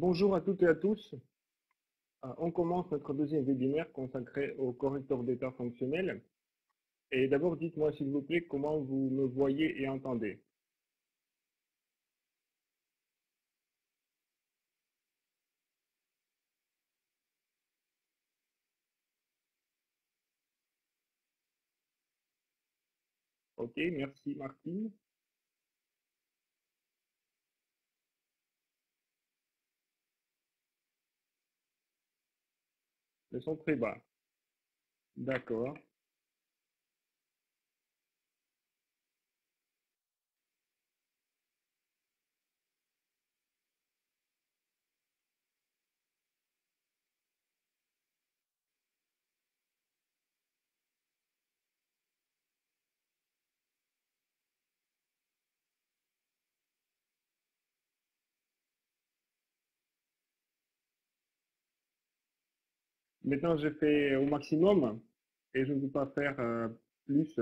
Bonjour à toutes et à tous. On commence notre deuxième webinaire consacré au correcteur d'état fonctionnel. Et d'abord, dites-moi s'il vous plaît comment vous me voyez et entendez. Ok, merci Martine. Le son très bas. D'accord. Maintenant, j'ai fait au maximum et je ne veux pas faire plus.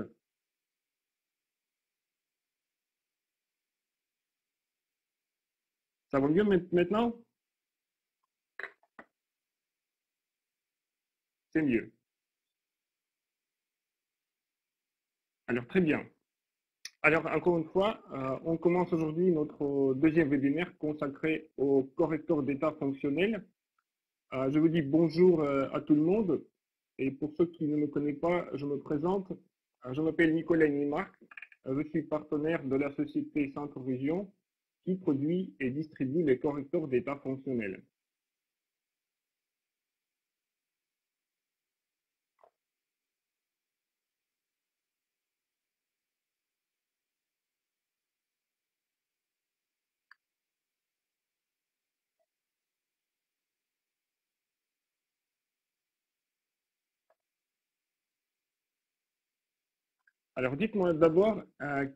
Ça va mieux maintenant? C'est mieux. Alors, très bien. Alors, encore une fois, on commence aujourd'hui notre deuxième webinaire consacré au correcteur d'état fonctionnel. Je vous dis bonjour à tout le monde. Et pour ceux qui ne me connaissent pas, je me présente. Je m'appelle Nicolas Nimark. Je suis partenaire de la société Centre Région qui produit et distribue les correcteurs d'état fonctionnel. Alors dites-moi d'abord,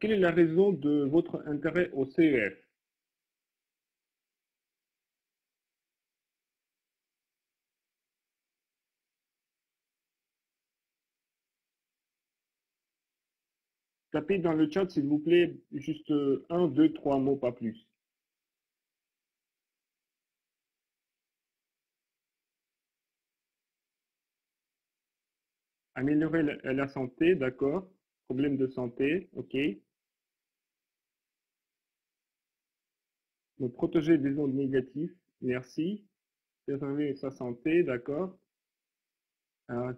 quelle est la raison de votre intérêt au CEF? Tapez dans le chat s'il vous plaît, juste un, deux, trois mots, pas plus. Améliorer la santé, d'accord. Problème de santé, ok. Me protéger des ondes négatives, merci. Préserver sa santé, d'accord.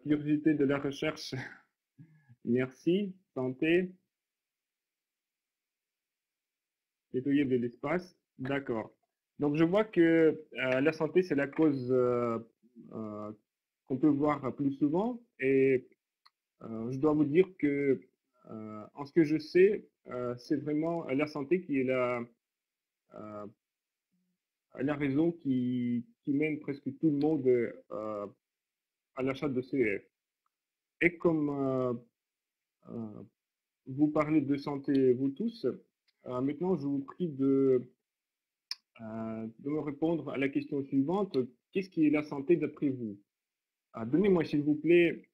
Curiosité de la recherche, merci. Santé, nettoyer de l'espace, d'accord. Donc je vois que la santé, c'est la cause euh, qu'on peut voir plus souvent. Et je dois vous dire que, en ce que je sais, c'est vraiment la santé qui est euh, la raison qui mène presque tout le monde à l'achat de CEF. Et comme euh, vous parlez de santé, vous tous, maintenant je vous prie de me répondre à la question suivante. Qu'est-ce qui est la santé d'après vous? Donnez-moi s'il vous plaît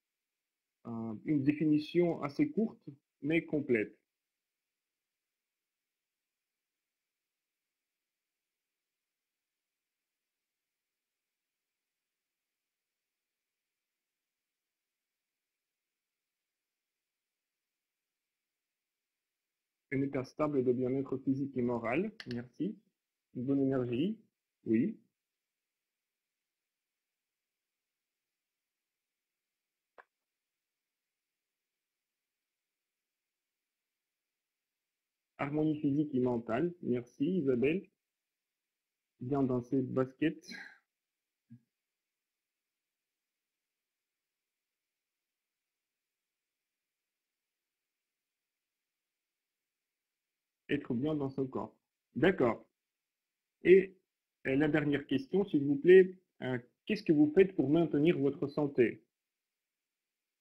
une définition assez courte mais complète. Un état stable de bien-être physique et moral, merci. Une bonne énergie, oui. Harmonie physique et mentale, merci Isabelle. Bien dans ses baskets. Être bien dans son corps. D'accord. Et la dernière question, s'il vous plaît, qu'est-ce que vous faites pour maintenir votre santé?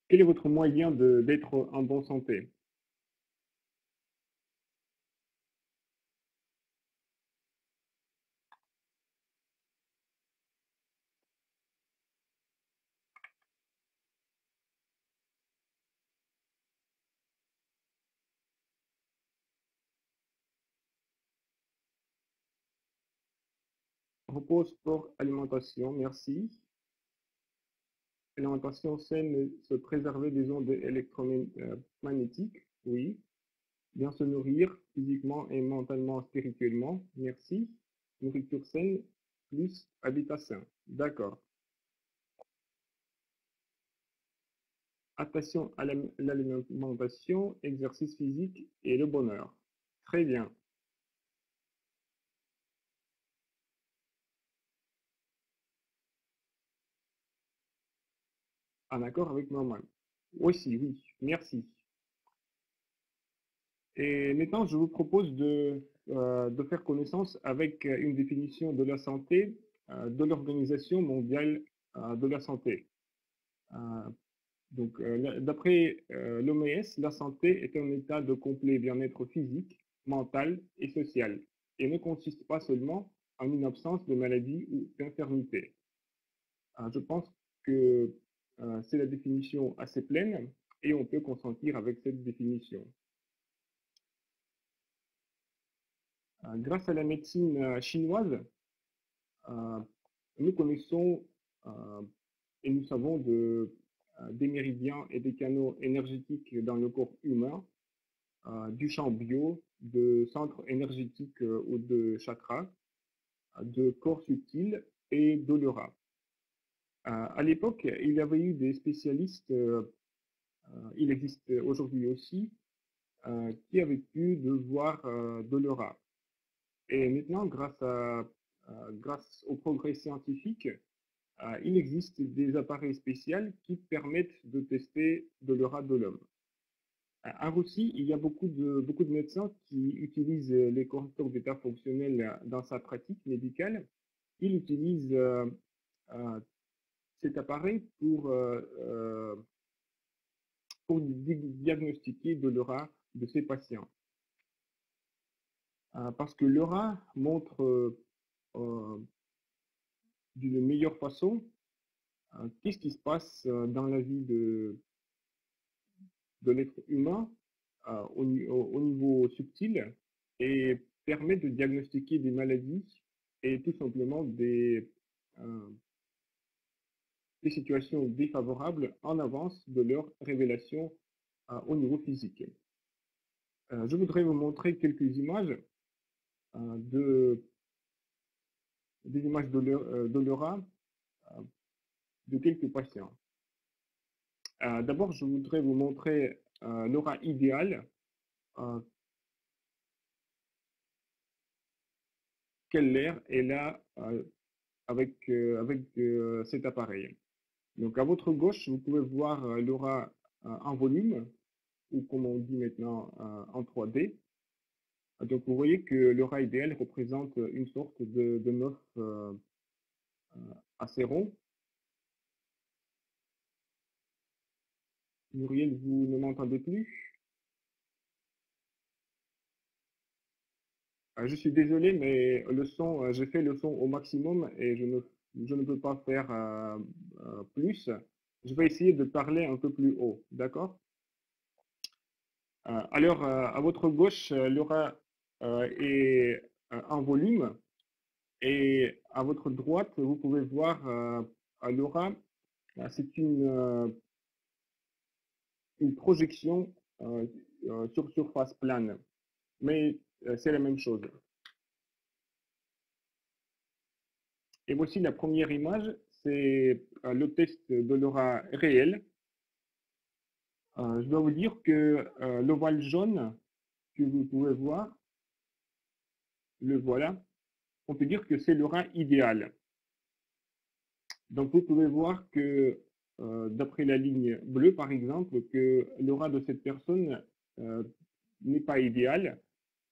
Quel est votre moyen d'être en bonne santé? Repos, sport, alimentation, merci. Alimentation saine, se préserver des ondes électromagnétiques, oui. Bien se nourrir physiquement et mentalement, spirituellement, merci. Nourriture saine, plus habitat sain, d'accord. Attention à l'alimentation, exercice physique et le bonheur. Très bien. En accord avec moi-même. Aussi, oui, merci. Et maintenant, je vous propose de faire connaissance avec une définition de la santé de l'Organisation mondiale de la santé. Euh, D'après l'OMS, la santé est un état de complet bien-être physique, mental et social, et ne consiste pas seulement en une absence de maladie ou d'infirmité. Je pense que c'est la définition assez pleine et on peut consentir avec cette définition. Grâce à la médecine chinoise, nous connaissons et nous savons des méridiens et des canaux énergétiques dans le corps humain, du champ bio, de centres énergétiques ou de chakras, de corps subtils et de l'aura. À l'époque, il y avait eu des spécialistes, il existe aujourd'hui aussi, qui avaient pu de voir de l'aura. Et maintenant, grâce au progrès scientifique, il existe des appareils spéciaux qui permettent de tester de l'aura de l'homme. En Russie, il y a beaucoup de médecins qui utilisent les correcteurs d'état fonctionnel dans sa pratique médicale. Ils utilisent cet appareil pour diagnostiquer de l'aura de ces patients. Parce que l'aura montre d'une meilleure façon qu'est-ce qui se passe dans la vie de l'être humain au niveau subtil et permet de diagnostiquer des maladies et tout simplement des situations défavorables en avance de leur révélation au niveau physique. Je voudrais vous montrer quelques images des images de l'aura de quelques patients. D'abord, je voudrais vous montrer l'aura idéale quelle l'air est là avec cet appareil. Donc à votre gauche, vous pouvez voir l'aura en volume, ou comme on dit maintenant en 3D. Donc vous voyez que l'aura idéal représente une sorte de neuf assez rond. Muriel, vous ne m'entendez plus? Je suis désolé, mais le son, j'ai fait le son au maximum et je ne peux pas faire plus. Je vais essayer de parler un peu plus haut, d'accord? Alors, à votre gauche, l'aura est en volume et à votre droite, vous pouvez voir l'aura. C'est une projection sur surface plane, mais c'est la même chose. Et voici la première image, c'est le test de l'aura réel. Je dois vous dire que l'ovale jaune que vous pouvez voir, le voilà, on peut dire que c'est l'aura idéale. Donc vous pouvez voir que d'après la ligne bleue par exemple, que l'aura de cette personne n'est pas idéale.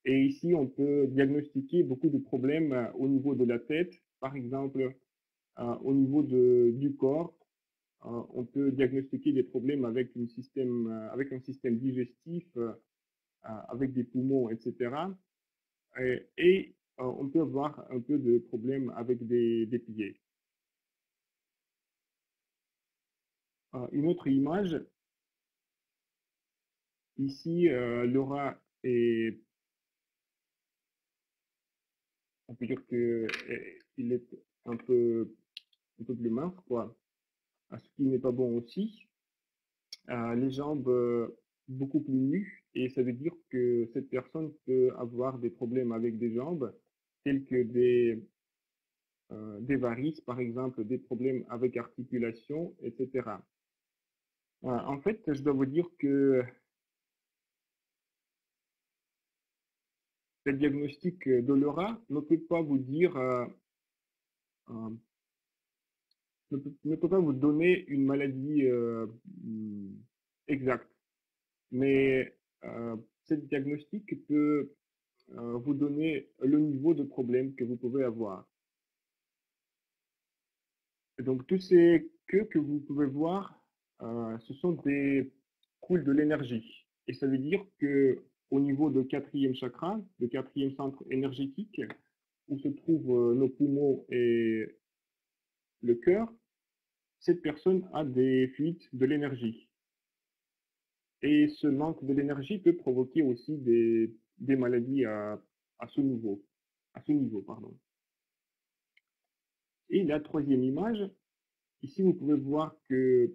Et ici, on peut diagnostiquer beaucoup de problèmes au niveau de la tête, par exemple, au niveau du corps. On peut diagnostiquer des problèmes avec avec un système digestif, avec des poumons, etc. Et on peut avoir un peu de problèmes avec des pieds. Une autre image, ici, l'aura est, on peut dire que il est un peu plus mince, quoi. Ce qui n'est pas bon aussi. Les jambes beaucoup plus nues, et ça veut dire que cette personne peut avoir des problèmes avec des jambes, tels que des varices, par exemple, des problèmes avec articulation, etc. En fait, je dois vous dire que le diagnostic de l'EURA ne peut pas vous dire, euh, ne peut pas vous donner une maladie exacte, mais ce diagnostic peut vous donner le niveau de problème que vous pouvez avoir. Et donc, tous ces queues que vous pouvez voir, ce sont des coules de l'énergie. Et ça veut dire que au niveau de quatrième chakra, le quatrième centre énergétique, où se trouvent nos poumons et le cœur, cette personne a des fuites de l'énergie. Et ce manque de l'énergie peut provoquer aussi des maladies à ce niveau. Pardon. Et la troisième image, ici vous pouvez voir que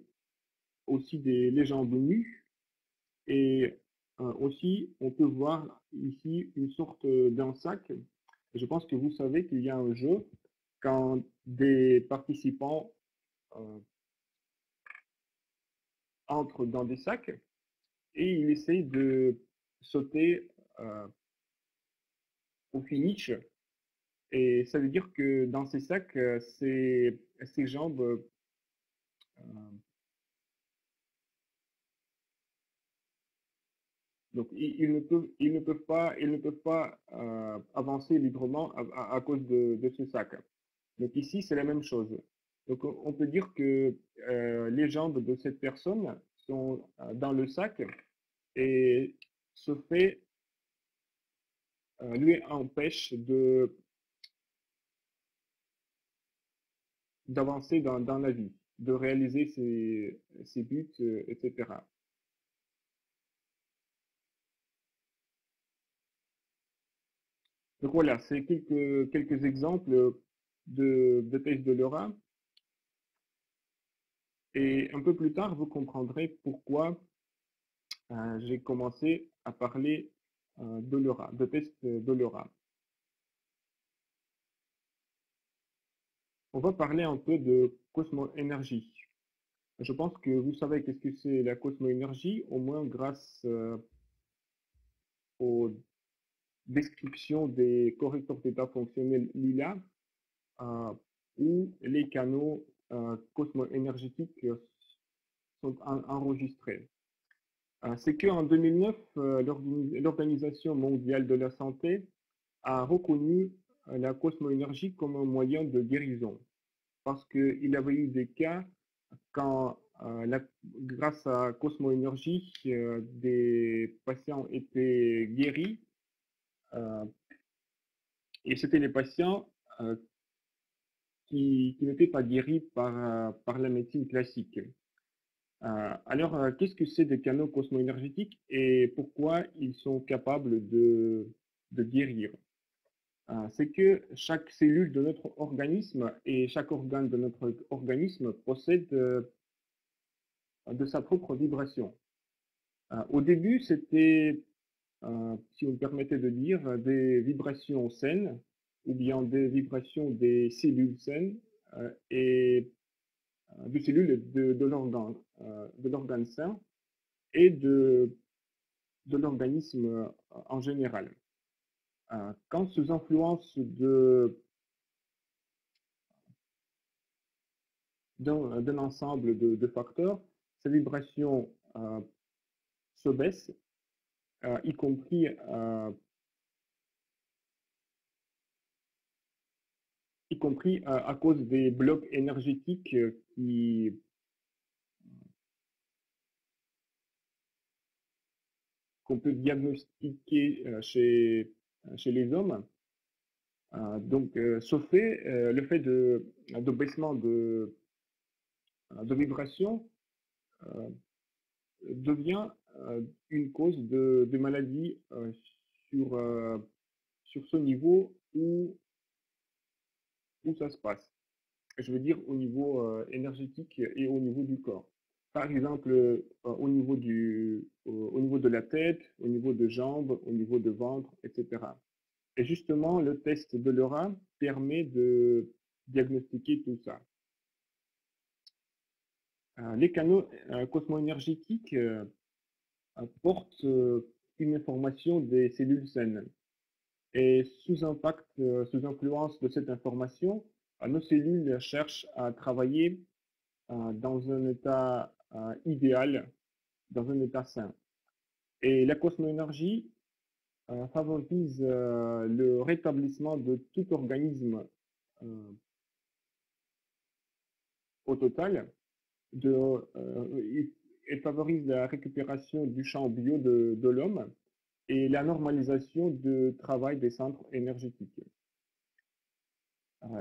aussi les jambes nues, et aussi on peut voir ici une sorte d'un sac. Je pense que vous savez qu'il y a un jeu quand des participants entrent dans des sacs et ils essayent de sauter au finish. Et ça veut dire que dans ces sacs, ces jambes donc ils ne peuvent pas avancer librement à cause de ce sac. Donc ici, c'est la même chose. Donc on peut dire que les jambes de cette personne sont dans le sac et ce fait lui empêche d'avancer dans la vie, de réaliser ses buts, etc. Donc voilà, c'est quelques exemples de tests de l'aura. Et un peu plus tard, vous comprendrez pourquoi j'ai commencé à parler de l'aura, de tests de l'aura. On va parler un peu de cosmo-énergie. Je pense que vous savez qu'est-ce que c'est la cosmo-énergie, au moins grâce aux descriptions des correcteurs d'état fonctionnels LILA, euh, où les canaux cosmo-énergétiques sont enregistrés. C'est qu'en 2009, l'Organisation mondiale de la santé a reconnu la cosmo-énergie comme un moyen de guérison, parce qu'il avait eu des cas quand, grâce à cosmo-énergie, des patients étaient guéris, euh, et c'était les patients qui n'étaient pas guéris par la médecine classique. Alors, qu'est-ce que c'est des canaux cosmo-énergétiques et pourquoi ils sont capables de guérir? C'est que chaque cellule de notre organisme et chaque organe de notre organisme possède de sa propre vibration. Au début, c'était, si vous me permettez de dire, des vibrations saines ou bien des vibrations des cellules saines et de cellules de l'organe sain et de l'organisme en général. Quand sous influence d'un ensemble de facteurs, ces vibrations se baissent, y compris à cause des blocs énergétiques qu'on peut diagnostiquer chez les hommes. Donc, le fait de baissement de vibration devient une cause de maladie sur ce niveau où où ça se passe. Je veux dire au niveau énergétique et au niveau du corps. Par exemple, au niveau de la tête, au niveau de jambes, au niveau de ventre, etc. Et justement, le test de l'aura permet de diagnostiquer tout ça. Les canaux cosmo-énergétiques portent une information des cellules saines. Et sous influence de cette information, nos cellules cherchent à travailler dans un état idéal, dans un état sain. Et la cosmoénergie favorise le rétablissement de tout organisme euh, au total. Elle favorise la récupération du champ bio de l'homme et la normalisation du travail des centres énergétiques.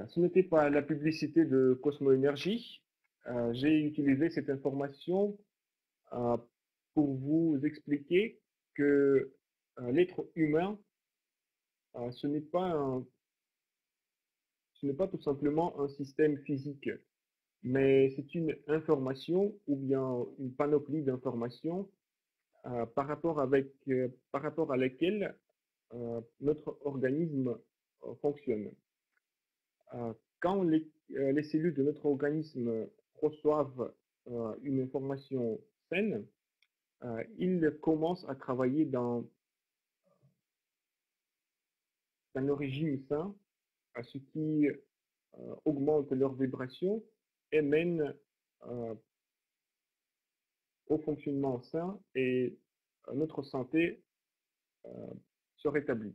Ce n'était pas la publicité de Cosmo Énergie. J'ai utilisé cette information euh, pour vous expliquer que l'être humain, ce n'est pas tout simplement un système physique, mais c'est une information ou bien une panoplie d'informations par rapport à laquelle notre organisme fonctionne. Quand les cellules de notre organisme reçoivent une information saine, ils commencent à travailler dans le régime sain, à ce qui augmente leur vibration et mène euh, au fonctionnement sain et notre santé euh, se rétablit.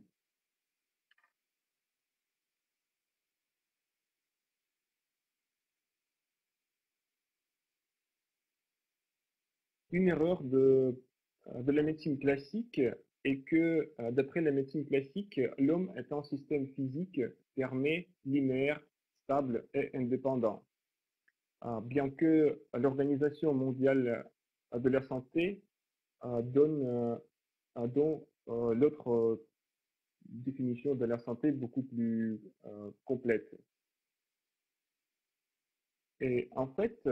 Une erreur de la médecine classique est que, d'après la médecine classique, l'homme est un système physique fermé, linéaire, stable et indépendant. Bien que l'Organisation mondiale de la santé donne l'autre définition de la santé beaucoup plus complète. Et en fait,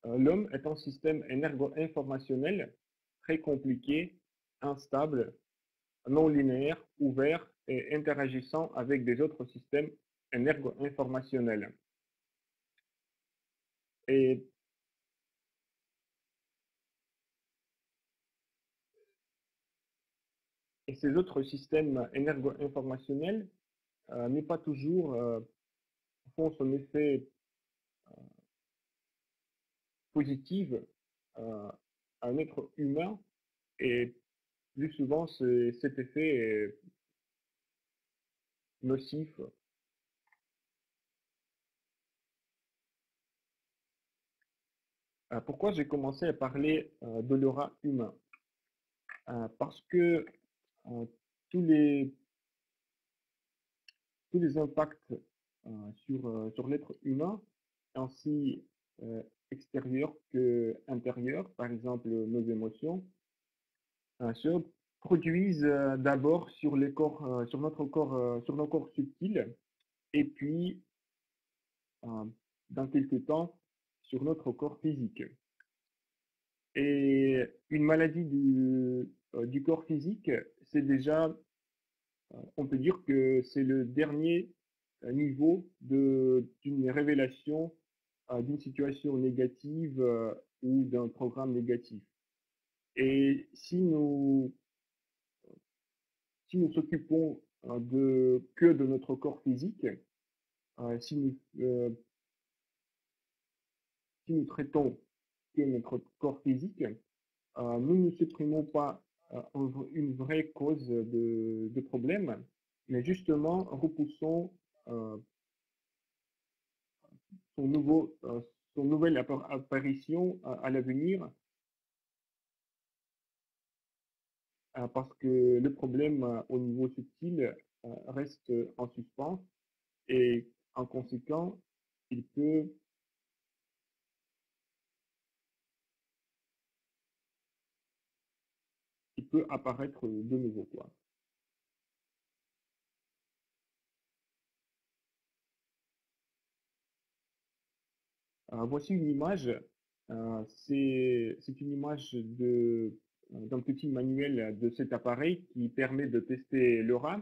l'homme est un système énergo-informationnel très compliqué, instable, non linéaire, ouvert et interagissant avec des autres systèmes énergo-informationnels. Et, et ces autres systèmes énergo-informationnels n'est pas toujours font son effet positif à un être humain et plus souvent cet effet est nocif. Pourquoi j'ai commencé à parler de l'aura humain? Parce que euh, tous les, tous les impacts sur l'être humain, ainsi extérieurs que intérieurs, par exemple nos émotions, se produisent d'abord sur les corps, sur notre corps, sur nos corps subtils, et puis euh, dans quelque temps sur notre corps physique. Et une maladie du corps physique, c'est déjà, on peut dire que c'est le dernier niveau d'une révélation d'une situation négative ou d'un programme négatif. Et si nous s'occupons que de notre corps physique, si nous traitons que notre corps physique, nous ne supprimons pas une vraie cause de problème, mais justement repoussons euh, son, nouveau, euh, son nouvelle apparition à l'avenir parce que le problème au niveau subtil reste en suspens et en conséquent, il peut, il peut apparaître de nouveau, quoi. Voici une image. C'est une image d'un petit manuel de cet appareil qui permet de tester l'aura.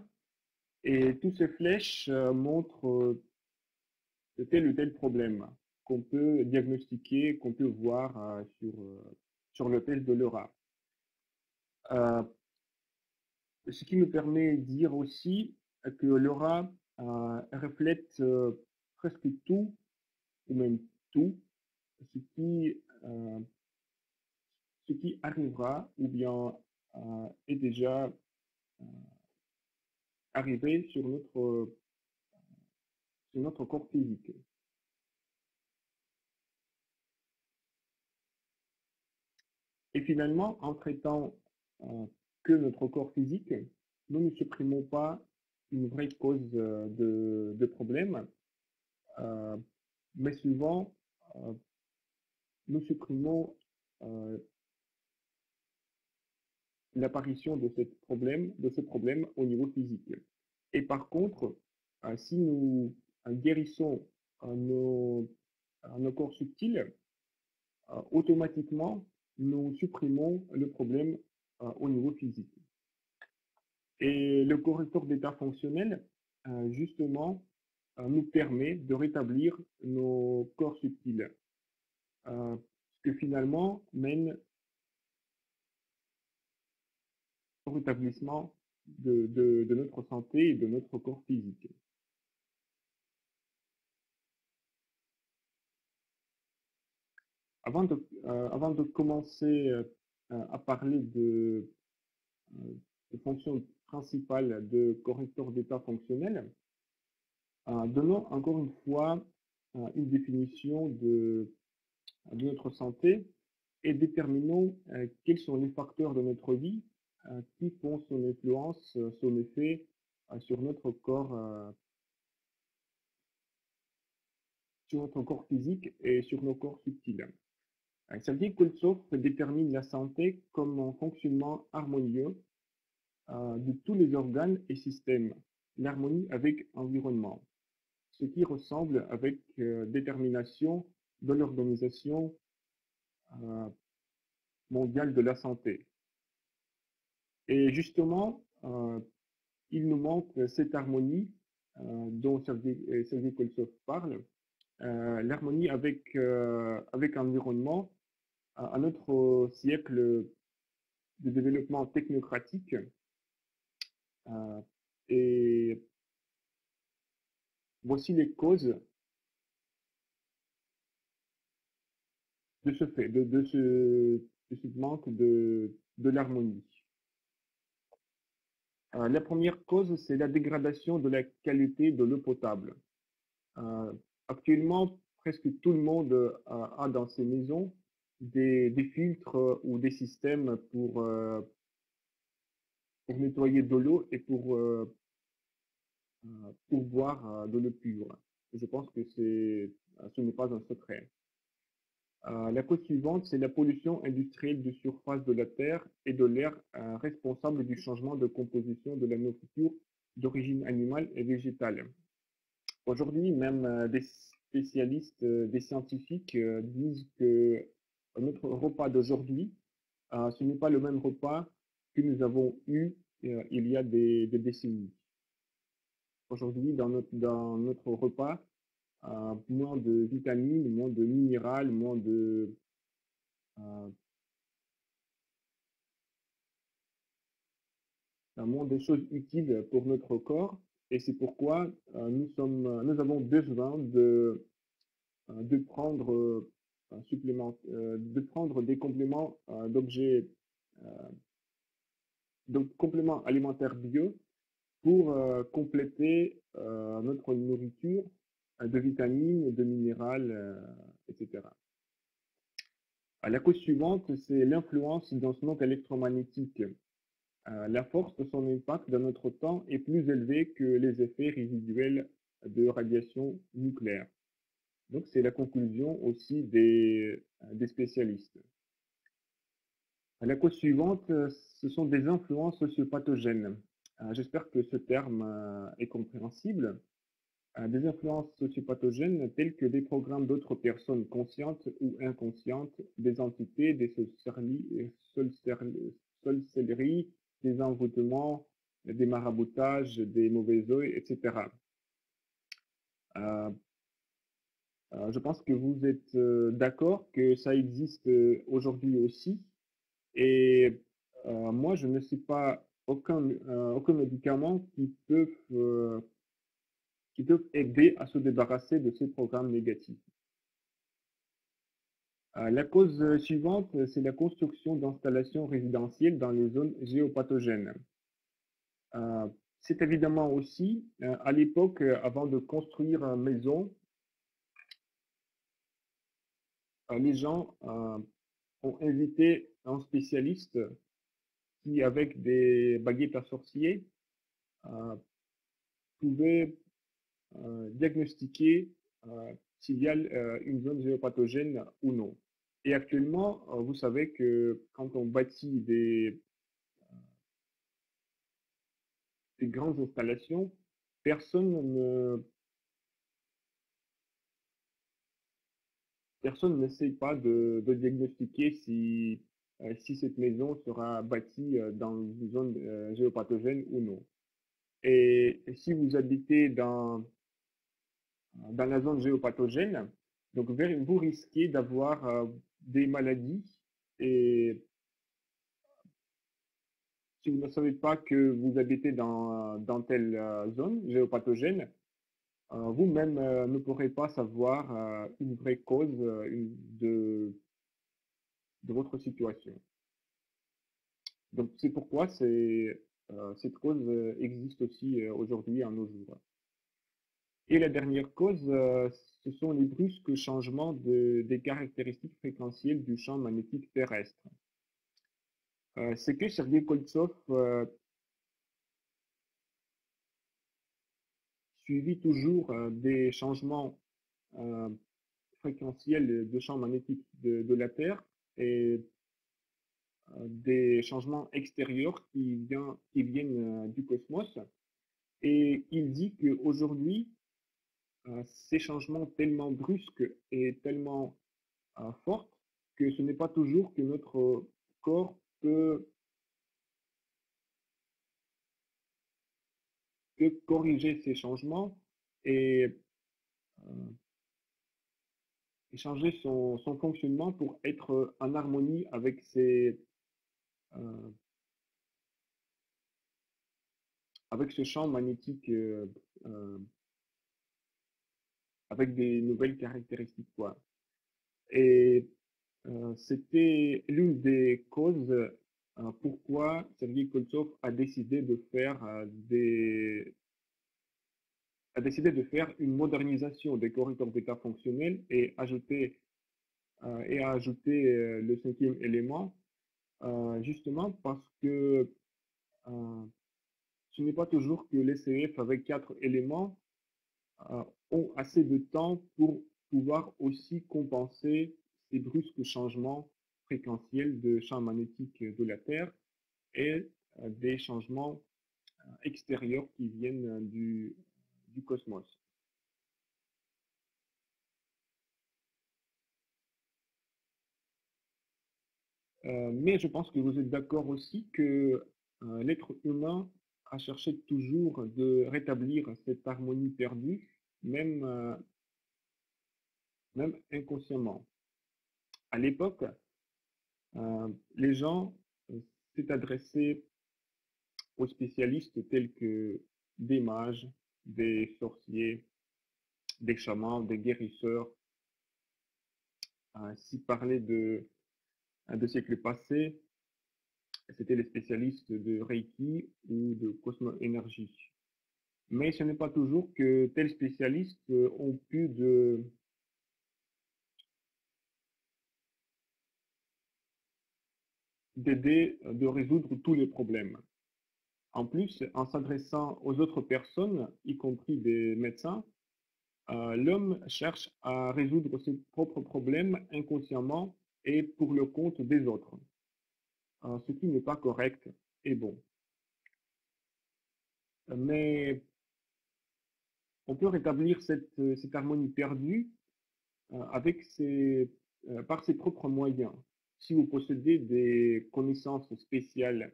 Et toutes ces flèches montrent tel ou tel problème qu'on peut diagnostiquer, qu'on peut voir sur le test de l'aura. Ce qui me permet de dire aussi que l'aura reflète presque tout, ou même tout, ce qui, euh, ce qui arrivera ou bien est déjà euh, arrivé sur notre corps physique. Et finalement, en traitant que notre corps physique, nous ne supprimons pas une vraie cause de problème, euh, mais souvent, euh, nous supprimons euh, l'apparition de ce problème au niveau physique. Et par contre, si nous guérissons nos corps subtils, automatiquement, nous supprimons le problème au niveau physique. Et le correcteur d'état fonctionnel, justement, nous permet de rétablir nos corps subtils, ce que finalement mène au rétablissement de notre santé et de notre corps physique. Avant de commencer à parler de fonctions principales de correcteur d'état fonctionnel, donnons encore une fois une définition de notre santé et déterminons quels sont les facteurs de notre vie qui font son influence, son effet sur notre corps physique et sur nos corps subtils. Sergei Koltsov détermine la santé comme un fonctionnement harmonieux de tous les organes et systèmes, l'harmonie avec l'environnement, ce qui ressemble avec détermination de l'Organisation mondiale de la santé. Et justement, il nous manque cette harmonie dont Sergei Koltsov parle, l'harmonie avec l'environnement à notre siècle de développement technocratique. Et voici les causes de ce fait, de ce manque de l'harmonie. La première cause, c'est la dégradation de la qualité de l'eau potable. Actuellement, presque tout le monde a dans ses maisons des filtres ou des systèmes pour nettoyer de l'eau et pour boire de l'eau pure. Je pense que ce n'est pas un secret. La cause suivante, c'est la pollution industrielle de surface de la terre et de l'air responsable du changement de composition de la nourriture d'origine animale et végétale. Aujourd'hui, même des spécialistes, des scientifiques disent que notre repas d'aujourd'hui, ce n'est pas le même repas que nous avons eu il y a des décennies. Aujourd'hui, dans notre repas, moins de vitamines, moins de minérales, moins de choses utiles pour notre corps. Et c'est pourquoi nous avons besoin de prendre de prendre des compléments de compléments alimentaires bio pour compléter notre nourriture de vitamines, de minérales, etc. La cause suivante, c'est l'influence d'un onde électromagnétique. La force de son impact dans notre temps est plus élevée que les effets résiduels de radiation nucléaire. Donc, c'est la conclusion aussi des spécialistes. La cause suivante, ce sont des influences sociopathogènes. J'espère que ce terme est compréhensible. Des influences sociopathogènes telles que des programmes d'autres personnes conscientes ou inconscientes, des entités, des sorcelleries, des envoûtements, des maraboutages, des mauvais oeils, etc. Euh, je pense que vous êtes d'accord que ça existe aujourd'hui aussi. Et moi, je ne sais pas aucun médicament qui peuvent aider à se débarrasser de ces programmes négatifs. La cause suivante, c'est la construction d'installations résidentielles dans les zones géopathogènes. Euh, c'est évidemment aussi, à l'époque, avant de construire une maison, les gens ont invité un spécialiste qui, avec des baguettes à sorcier, euh, pouvait diagnostiquer s'il y a une zone géopathogène ou non. Et actuellement, vous savez que quand on bâtit des grandes installations, personne ne, personne n'essaie pas de diagnostiquer si cette maison sera bâtie dans une zone géopathogène ou non. Et si vous habitez dans la zone géopathogène, donc vous risquez d'avoir des maladies et si vous ne savez pas que vous habitez dans telle zone géopathogène, vous-même ne pourrez pas savoir une vraie cause de votre situation. Donc c'est pourquoi cette cause existe aussi aujourd'hui à nos jours. Et la dernière cause, ce sont les brusques changements des caractéristiques fréquentielles du champ magnétique terrestre. C'est que Sergei Koltsov suivit toujours des changements euh, fréquentiels de champ magnétique de la Terre et des changements extérieurs qui viennent du cosmos. Et il dit qu'aujourd'hui, ces changements tellement brusques et tellement forts que ce n'est pas toujours que notre corps peut corriger ces changements et, euh, et changer son fonctionnement pour être en harmonie euh, avec ce champ magnétique euh, avec des nouvelles caractéristiques, quoi. Et c'était l'une des causes pourquoi Sergei Koltsov a décidé de faire une modernisation des corridors d'état fonctionnels et a ajouté le cinquième élément, justement parce que euh, ce n'est pas toujours que les CF avec quatre éléments ont assez de temps pour pouvoir aussi compenser ces brusques changements fréquentiels de champ magnétique de la Terre et des changements extérieurs qui viennent du cosmos. Mais je pense que vous êtes d'accord aussi que l'être humain a cherché toujours de rétablir cette harmonie perdue, même, même inconsciemment. À l'époque, les gens s'est adressés aux spécialistes tels que des mages, des sorciers, des chamans, des guérisseurs. Si parler de siècles passés, c'était les spécialistes de Reiki ou de cosmo-énergie. Mais ce n'est pas toujours que tels spécialistes ont pu d'aider de résoudre tous les problèmes. En plus, en s'adressant aux autres personnes, y compris des médecins, l'homme cherche à résoudre ses propres problèmes inconsciemment et pour le compte des autres, ce qui n'est pas correct et bon. Mais On peut rétablir cette harmonie perdue par ses propres moyens. Si vous possédez des connaissances spéciales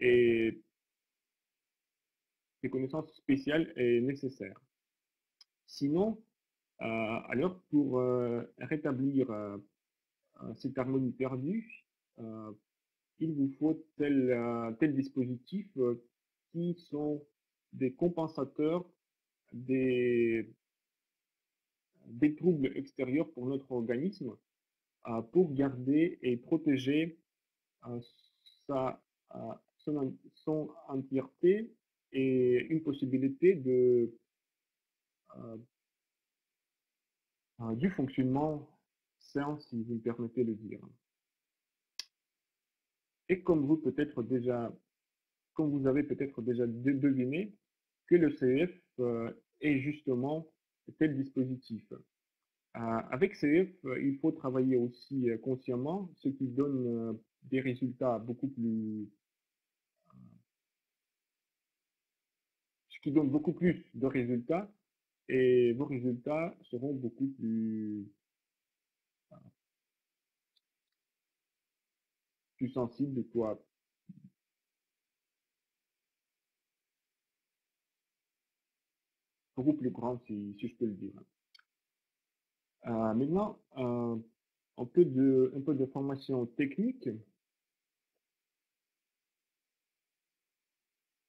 et nécessaires. Sinon, alors pour rétablir cette harmonie perdue, euh, il vous faut tel dispositif qui sont des compensateurs des, des troubles extérieurs pour notre organisme pour garder et protéger euh, sa, euh, son entièreté et une possibilité euh, du fonctionnement sain, si vous me permettez de dire. Et comme vous avez peut-être déjà deviné, que le CEF est justement tel dispositif. Avec CEF, il faut travailler aussi consciemment, des résultats beaucoup plus, ce qui donne beaucoup plus de résultats et vos résultats seront plus sensibles, quoi, beaucoup plus grands, si je peux le dire. Maintenant, un peu de formation technique.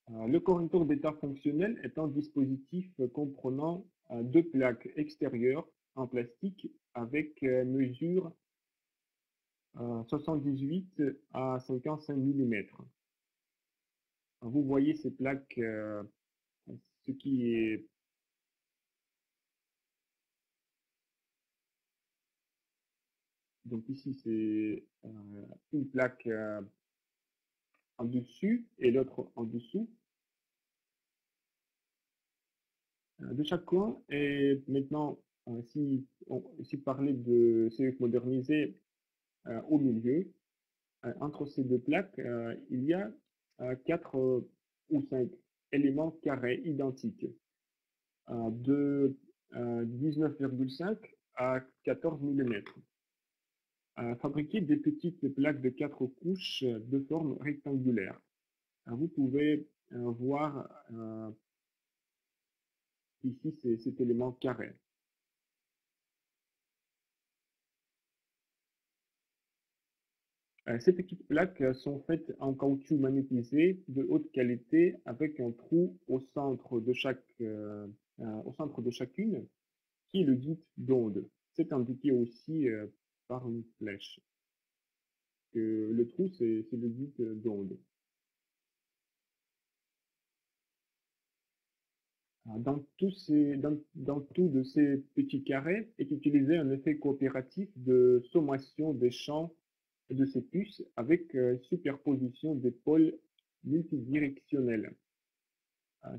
Le correcteur d'état fonctionnel est un dispositif comprenant deux plaques extérieures en plastique avec mesure 78 à 55 mm. Vous voyez ces plaques, ce qui est donc ici c'est une plaque en dessus et l'autre en dessous de chaque coin. Et maintenant, si parler de CF modernisé au milieu, entre ces deux plaques, il y a quatre ou cinq éléments carrés identiques de 19,5 à 14 mm. Fabriquer des petites plaques de 4 couches de forme rectangulaire. Vous pouvez voir ici cet élément carré. Ces petites plaques sont faites en caoutchouc magnétisé de haute qualité avec un trou au centre de chacune qui est le dit d'onde. C'est indiqué aussi par une flèche. Le trou, c'est le dit d'onde. Dans tous de ces petits carrés est utilisé un effet coopératif de sommation des champs de ces puces avec superposition des pôles multidirectionnels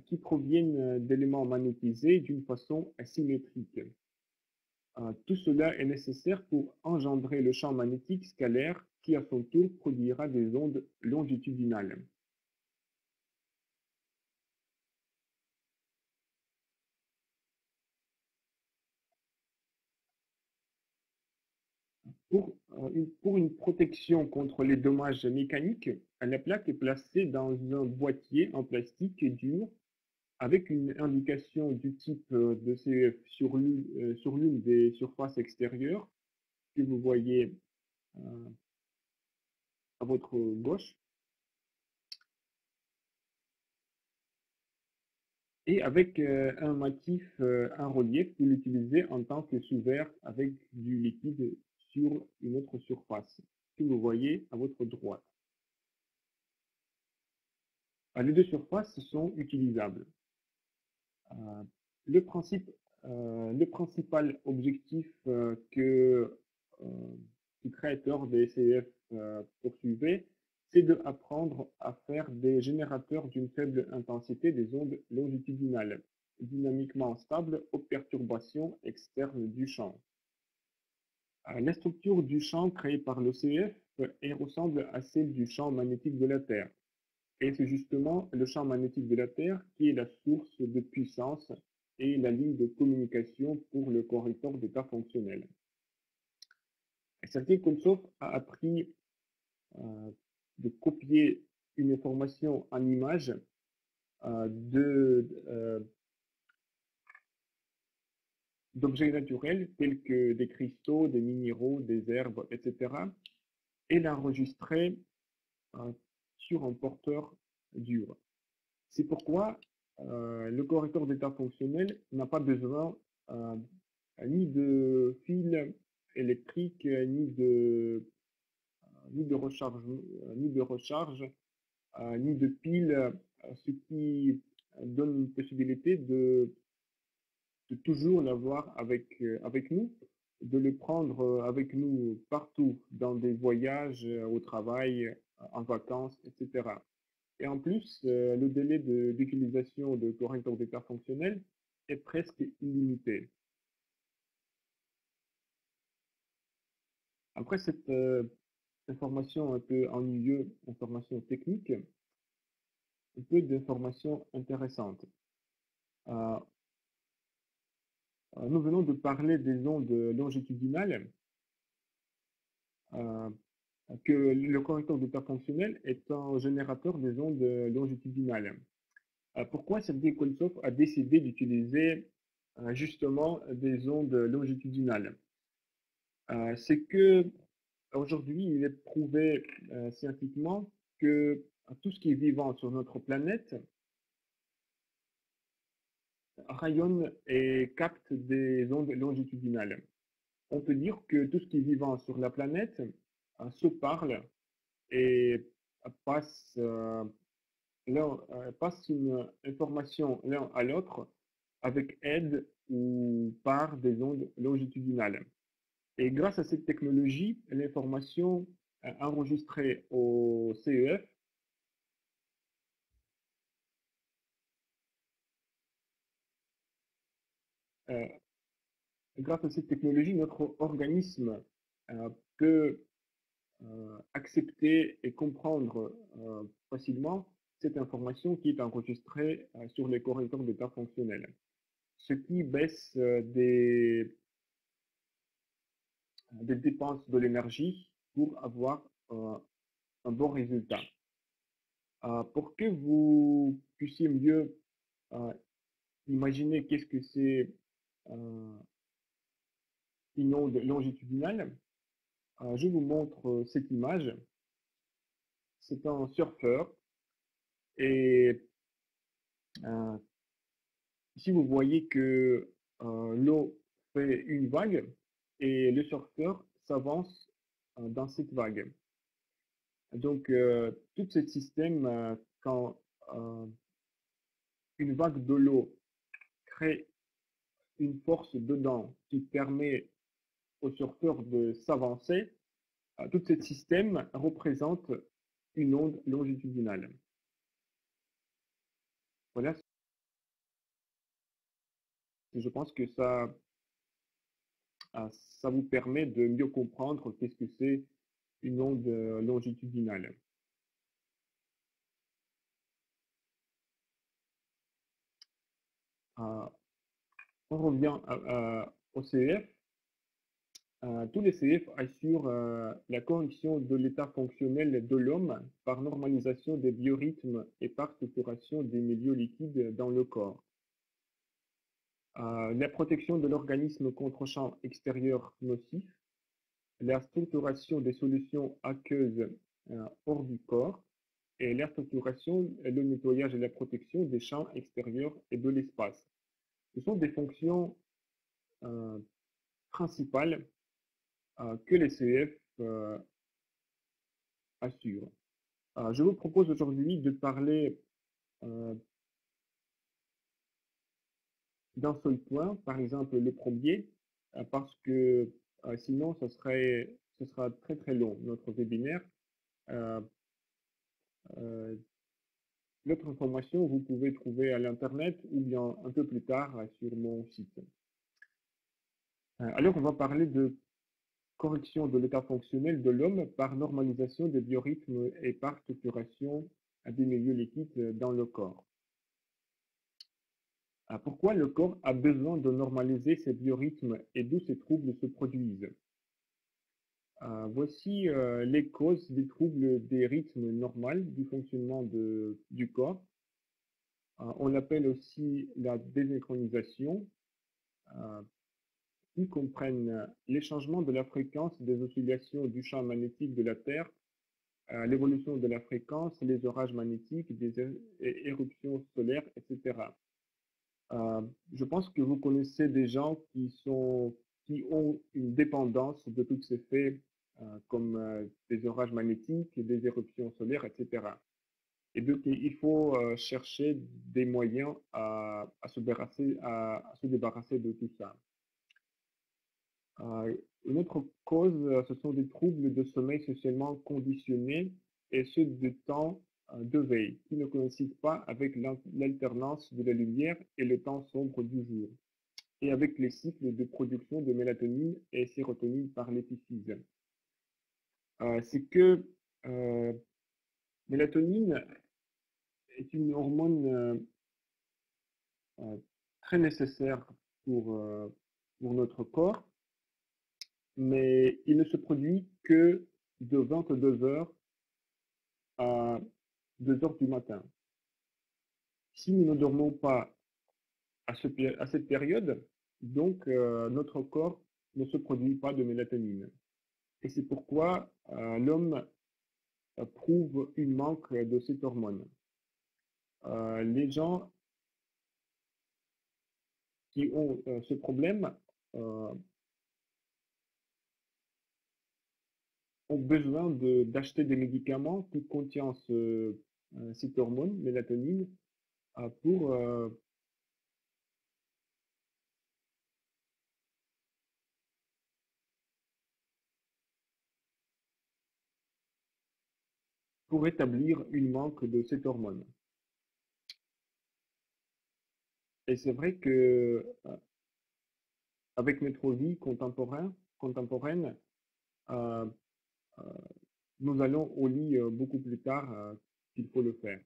qui proviennent d'éléments magnétisés d'une façon asymétrique. Tout cela est nécessaire pour engendrer le champ magnétique scalaire qui à son tour produira des ondes longitudinales. Pour une protection contre les dommages mécaniques, la plaque est placée dans un boîtier en plastique dur avec une indication du type de CEF sur l'une des surfaces extérieures que vous voyez à votre gauche et avec un motif, un relief que vous l'utilisez en tant que sous-verre avec du liquide sur une autre surface que vous voyez à votre droite. Les deux surfaces sont utilisables. Le principal objectif que le créateur des CEF poursuivait, c'est d'apprendre à faire des générateurs d'une faible intensité des ondes longitudinales, dynamiquement stables aux perturbations externes du champ. La structure du champ créé par le CEF ressemble à celle du champ magnétique de la Terre. Et c'est justement le champ magnétique de la Terre qui est la source de puissance et la ligne de communication pour le correcteur d'état fonctionnel. Sergei Koltsov a appris de copier une information en image d'objets naturels tels que des cristaux, des minéraux, des herbes, etc. et l'enregistrer sur un porteur dur. C'est pourquoi le correcteur d'état fonctionnel n'a pas besoin ni de fil électrique, ni de recharge, ni de pile, ce qui donne une possibilité de toujours l'avoir avec nous, de le prendre avec nous partout, dans des voyages, au travail, en vacances, etc. Et en plus, le délai d'utilisation de correcteur d'état fonctionnel est presque illimité. Après cette information un peu ennuyeuse, information technique, un peu d'informations intéressantes. Nous venons de parler des ondes longitudinales, que le correcteur d'état fonctionnel est un générateur des ondes longitudinales. Pourquoi Sergei Koltsov a décidé d'utiliser justement des ondes longitudinales? C'est que aujourd'hui, il est prouvé scientifiquement que tout ce qui est vivant sur notre planète rayonne et capte des ondes longitudinales. On peut dire que tout ce qui est vivant sur la planète se parle et passe, passe une information l'un à l'autre avec aide ou par des ondes longitudinales. Et grâce à cette technologie, l'information enregistrée au CEF grâce à cette technologie, notre organisme peut accepter et comprendre facilement cette information qui est enregistrée sur les correcteurs d'état fonctionnel, ce qui baisse des dépenses de l'énergie pour avoir un bon résultat. Pour que vous puissiez mieux imaginer qu'est-ce que c'est une onde longitudinale, je vous montre cette image. C'est un surfeur et ici vous voyez que l'eau fait une vague et le surfeur s'avance dans cette vague. Donc tout ce système, quand une vague de l'eau crée une force dedans qui permet au surfeur de s'avancer, tout ce système représente une onde longitudinale. Voilà, je pense que ça vous permet de mieux comprendre qu'est-ce que c'est une onde longitudinale. On revient au CEF. Tous les CEF assurent la correction de l'état fonctionnel de l'homme par normalisation des biorhythmes et par structuration des milieux liquides dans le corps. La protection de l'organisme contre champs extérieurs nocifs, la structuration des solutions aqueuses hors du corps et la structuration, le nettoyage et la protection des champs extérieurs et de l'espace. Ce sont des fonctions principales que les CEF assurent. Je vous propose aujourd'hui de parler d'un seul point, par exemple le premier, parce que sinon ce sera très très long, notre webinaire. L'autre information, vous pouvez trouver à l'internet ou bien un peu plus tard sur mon site. Alors on va parler de correction de l'état fonctionnel de l'homme par normalisation des biorhythmes et par structuration à des milieux liquides dans le corps. Pourquoi le corps a besoin de normaliser ses biorhythmes et d'où ces troubles se produisent? Voici les causes des troubles des rythmes normaux du fonctionnement du corps. On l'appelle aussi la désynchronisation, qui comprennent les changements de la fréquence des oscillations du champ magnétique de la Terre, l'évolution de la fréquence, les orages magnétiques, des éruptions solaires, etc. Je pense que vous connaissez des gens qui ont une dépendance de tous ces faits, comme des orages magnétiques, des éruptions solaires, etc. Et donc, il faut chercher des moyens à se débarrasser de tout ça. Une autre cause, ce sont des troubles de sommeil socialement conditionnés et ceux de temps de veille, qui ne coïncident pas avec l'alternance de la lumière et le temps sombre du jour, et avec les cycles de production de mélatonine et sérotonine par l'épiphyse. C'est que mélatonine est une hormone très nécessaire pour notre corps, mais il ne se produit que de 22 heures à 2 heures du matin. Si nous ne dormons pas à cette période, donc notre corps ne se produit pas de mélatonine. Et c'est pourquoi l'homme prouve une manque de cette hormone. Les gens qui ont ce problème ont besoin d'acheter des médicaments qui contiennent cette hormone, mélatonine, pour établir une manque de cette hormone. Et c'est vrai que avec notre vie contemporaine, euh, euh, nous allons au lit beaucoup plus tard qu'il faut le faire.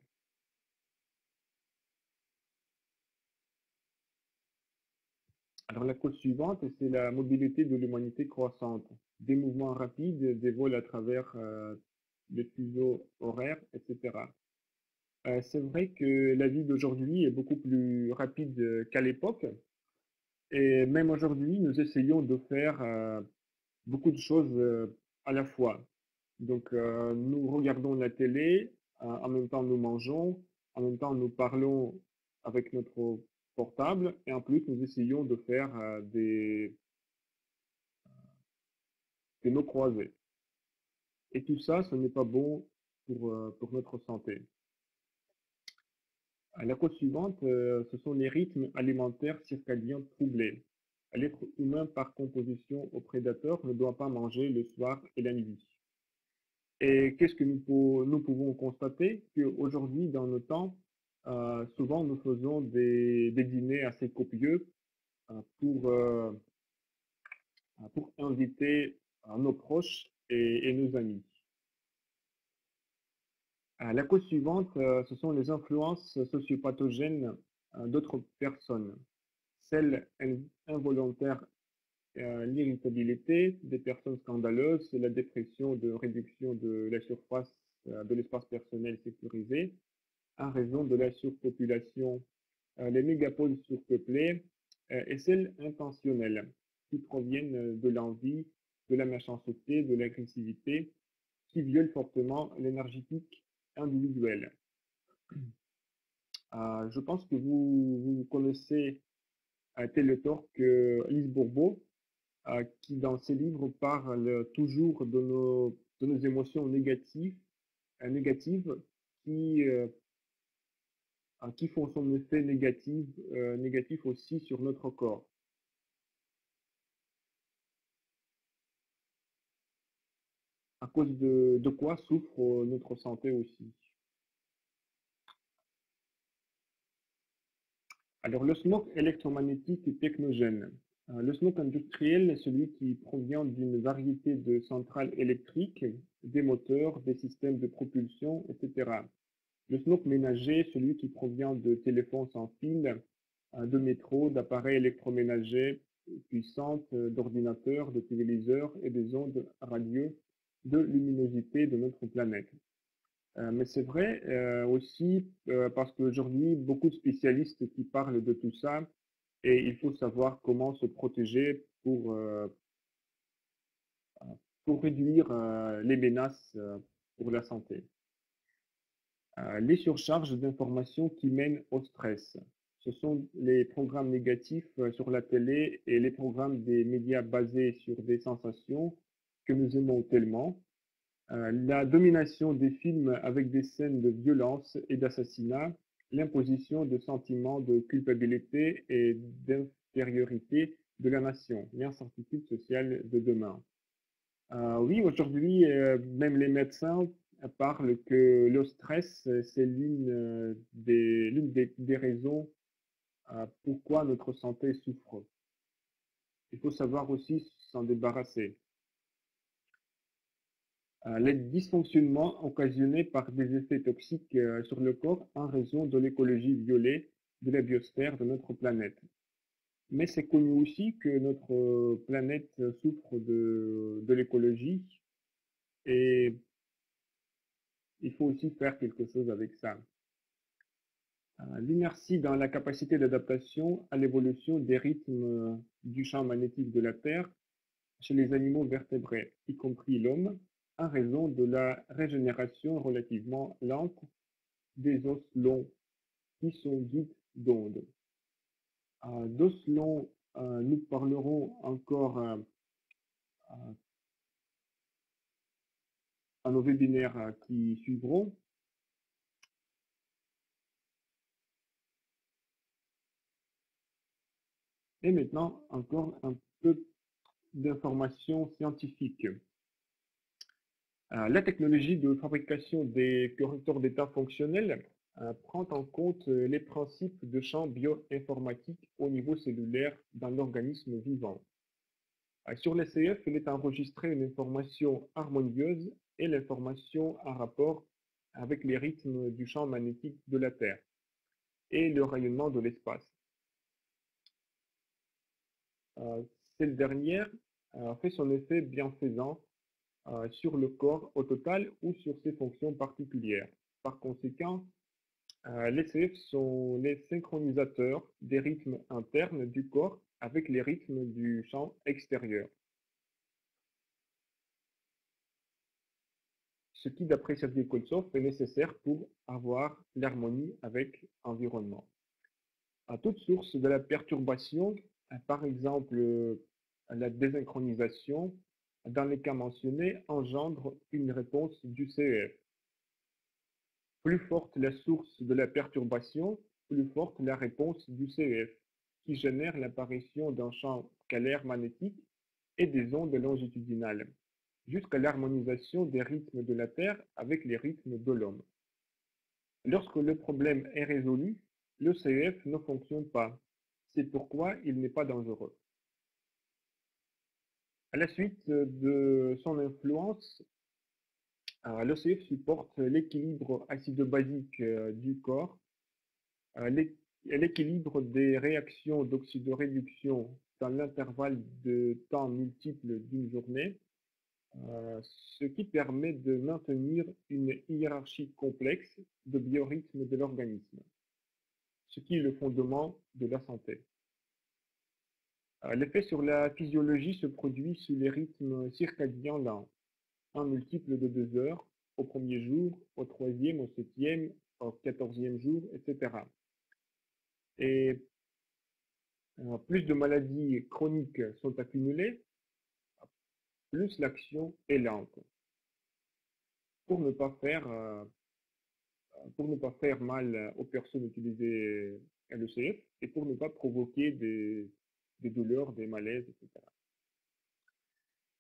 Alors la cause suivante, c'est la mobilité de l'humanité croissante, des mouvements rapides, des vols à travers les fuseaux horaires, etc. C'est vrai que la vie d'aujourd'hui est beaucoup plus rapide qu'à l'époque, et même aujourd'hui, nous essayons de faire beaucoup de choses à la fois. Donc, nous regardons la télé, en même temps nous mangeons, en même temps nous parlons avec notre portable, et en plus nous essayons de faire des mots croisés. Et tout ça, ce n'est pas bon pour notre santé. La cause suivante, ce sont les rythmes alimentaires circadiens troublés. L'être humain, par composition au prédateur, ne doit pas manger le soir et la nuit. Et qu'est-ce que nous pouvons constater? Qu'aujourd'hui, dans nos temps, souvent nous faisons des dîners assez copieux pour, pour inviter nos proches et nos amis. La cause suivante, ce sont les influences sociopathogènes d'autres personnes. Celles involontaires, l'irritabilité des personnes scandaleuses, la dépression de réduction de la surface de l'espace personnel sécurisé, en raison de la surpopulation, les mégapoles surpeuplées et celles intentionnelles, qui proviennent de l'envie, de la méchanceté, de l'agressivité, qui violent fortement l'énergétique individuelle. Je pense que vous connaissez Télétorque Lise Bourbeau, qui dans ses livres parle toujours de nos émotions négatives qui font son effet négatif aussi sur notre corps. À cause de quoi souffre notre santé aussi. Alors, le smog électromagnétique est technogène. Le smog industriel est celui qui provient d'une variété de centrales électriques, des moteurs, des systèmes de propulsion, etc. Le smoke ménager, celui qui provient de téléphones sans fil, de métro, d'appareils électroménagers puissantes, d'ordinateurs, de téléviseurs et des ondes radio de luminosité de notre planète. Mais c'est vrai aussi parce qu'aujourd'hui, beaucoup de spécialistes qui parlent de tout ça et il faut savoir comment se protéger pour réduire les menaces pour la santé. Les surcharges d'informations qui mènent au stress. Ce sont les programmes négatifs sur la télé et les programmes des médias basés sur des sensations que nous aimons tellement. La domination des films avec des scènes de violence et d'assassinat, l'imposition de sentiments de culpabilité et d'infériorité de la nation, l'incertitude sociale de demain. Oui, aujourd'hui, même les médecins parlent que le stress, c'est l'une des raisons pourquoi notre santé souffre. Il faut savoir aussi s'en débarrasser. Les dysfonctionnements occasionnés par des effets toxiques sur le corps en raison de l'écologie violée de la biosphère de notre planète. Mais c'est connu aussi que notre planète souffre de l'écologie et il faut aussi faire quelque chose avec ça. L'inertie dans la capacité d'adaptation à l'évolution des rythmes du champ magnétique de la Terre chez les animaux vertébrés, y compris l'homme, en raison de la régénération relativement lente des os longs qui sont guides d'ondes. D'os longs, nous parlerons encore à nos webinaires qui suivront. Et maintenant, encore un peu d'informations scientifiques. La technologie de fabrication des correcteurs d'état fonctionnels prend en compte les principes de champ bioinformatique au niveau cellulaire dans l'organisme vivant. Sur l'SCF, il est enregistré une information harmonieuse et l'information en rapport avec les rythmes du champ magnétique de la Terre et le rayonnement de l'espace. Cette dernière fait son effet bienfaisant sur le corps au total ou sur ses fonctions particulières. Par conséquent, les CF sont les synchronisateurs des rythmes internes du corps avec les rythmes du champ extérieur. Ce qui, d'après Sergei Koltsov, est nécessaire pour avoir l'harmonie avec l'environnement. À toute source de la perturbation, par exemple la désynchronisation, dans les cas mentionnés, engendre une réponse du CEF. Plus forte la source de la perturbation, plus forte la réponse du CEF, qui génère l'apparition d'un champ scalaire magnétique et des ondes longitudinales, jusqu'à l'harmonisation des rythmes de la Terre avec les rythmes de l'homme. Lorsque le problème est résolu, le CEF ne fonctionne pas. C'est pourquoi il n'est pas dangereux. À la suite de son influence, le CEF supporte l'équilibre acido-basique du corps, l'équilibre des réactions d'oxydoréduction dans l'intervalle de temps multiple d'une journée, ce qui permet de maintenir une hiérarchie complexe de biorhythmes de l'organisme, ce qui est le fondement de la santé. L'effet sur la physiologie se produit sous les rythmes circadiens lents, un multiple de 2 heures au premier jour, au troisième, au septième, au 14e jour, etc. Et plus de maladies chroniques sont accumulées, plus l'action est lente. Pour ne pas faire, mal aux personnes utilisées l'ECF et pour ne pas provoquer des douleurs, des malaises, etc.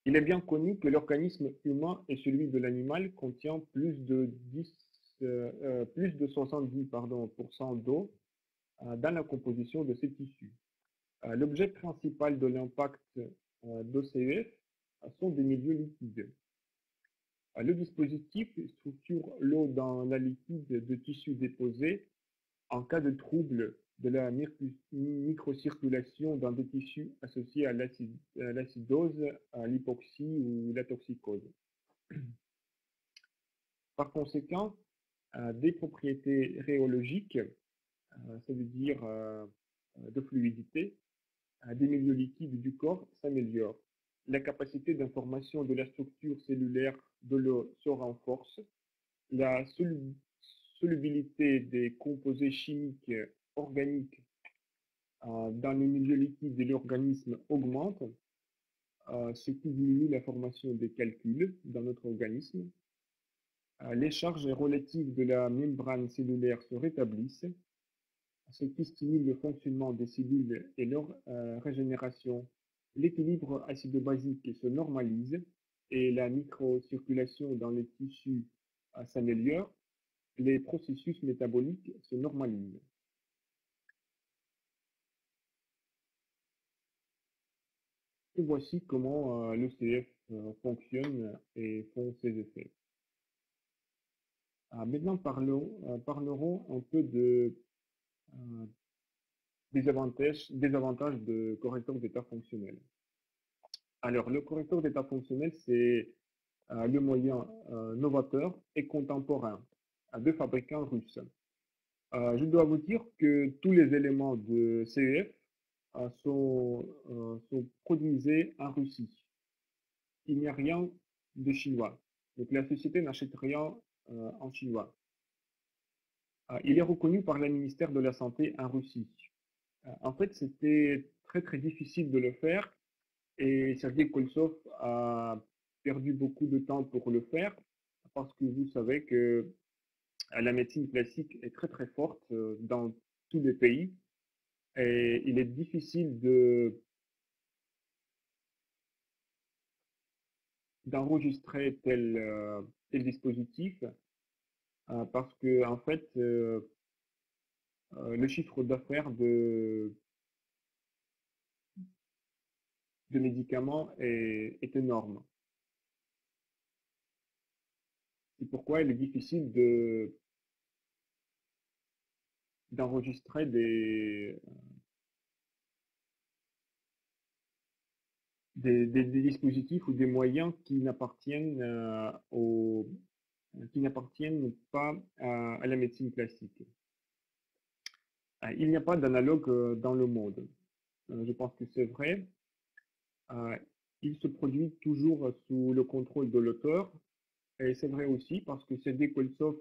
Il est bien connu que l'organisme humain et celui de l'animal contient plus de 70% d'eau dans la composition de ces tissus. L'objet principal de l'impact d'OCEF sont des milieux liquides. Le dispositif structure l'eau dans la liquide de tissu déposé en cas de trouble de la microcirculation dans des tissus associés à l'acidose, à l'hypoxie ou la toxicose. Par conséquent, des propriétés rhéologiques, ça veut dire de fluidité, des milieux liquides du corps s'améliorent. La capacité d'information de la structure cellulaire de l'eau se renforce. La solubilité des composés chimiques organiques dans les milieux liquides de l'organisme augmente, ce qui diminue la formation des calculs dans notre organisme. Les charges relatives de la membrane cellulaire se rétablissent, ce qui stimule le fonctionnement des cellules et leur régénération. L'équilibre acido-basique se normalise et la microcirculation dans les tissus s'améliore. Les processus métaboliques se normalisent. Et voici comment l'ECF fonctionne et font ses effets. Maintenant, parlerons un peu des avantages de correcteur d'état fonctionnel. Alors, le correcteur d'état fonctionnel, c'est le moyen novateur et contemporain de fabricants russes. Je dois vous dire que tous les éléments de CEF sont produisés en Russie. Il n'y a rien de chinois. Donc la société n'achète rien en chinois. Il est reconnu par le ministère de la Santé en Russie. En fait, c'était très difficile de le faire et Sergei Koltsov a perdu beaucoup de temps pour le faire parce que vous savez que la médecine classique est très forte dans tous les pays et il est difficile d'enregistrer tel dispositif parce que en fait le chiffre d'affaires de médicaments est énorme. C'est pourquoi il est difficile d'enregistrer des dispositifs ou des moyens qui n'appartiennent pas à la médecine classique. Il n'y a pas d'analogue dans le monde. Je pense que c'est vrai. Il se produit toujours sous le contrôle de l'auteur. Et c'est vrai aussi parce que Sergei Koltsov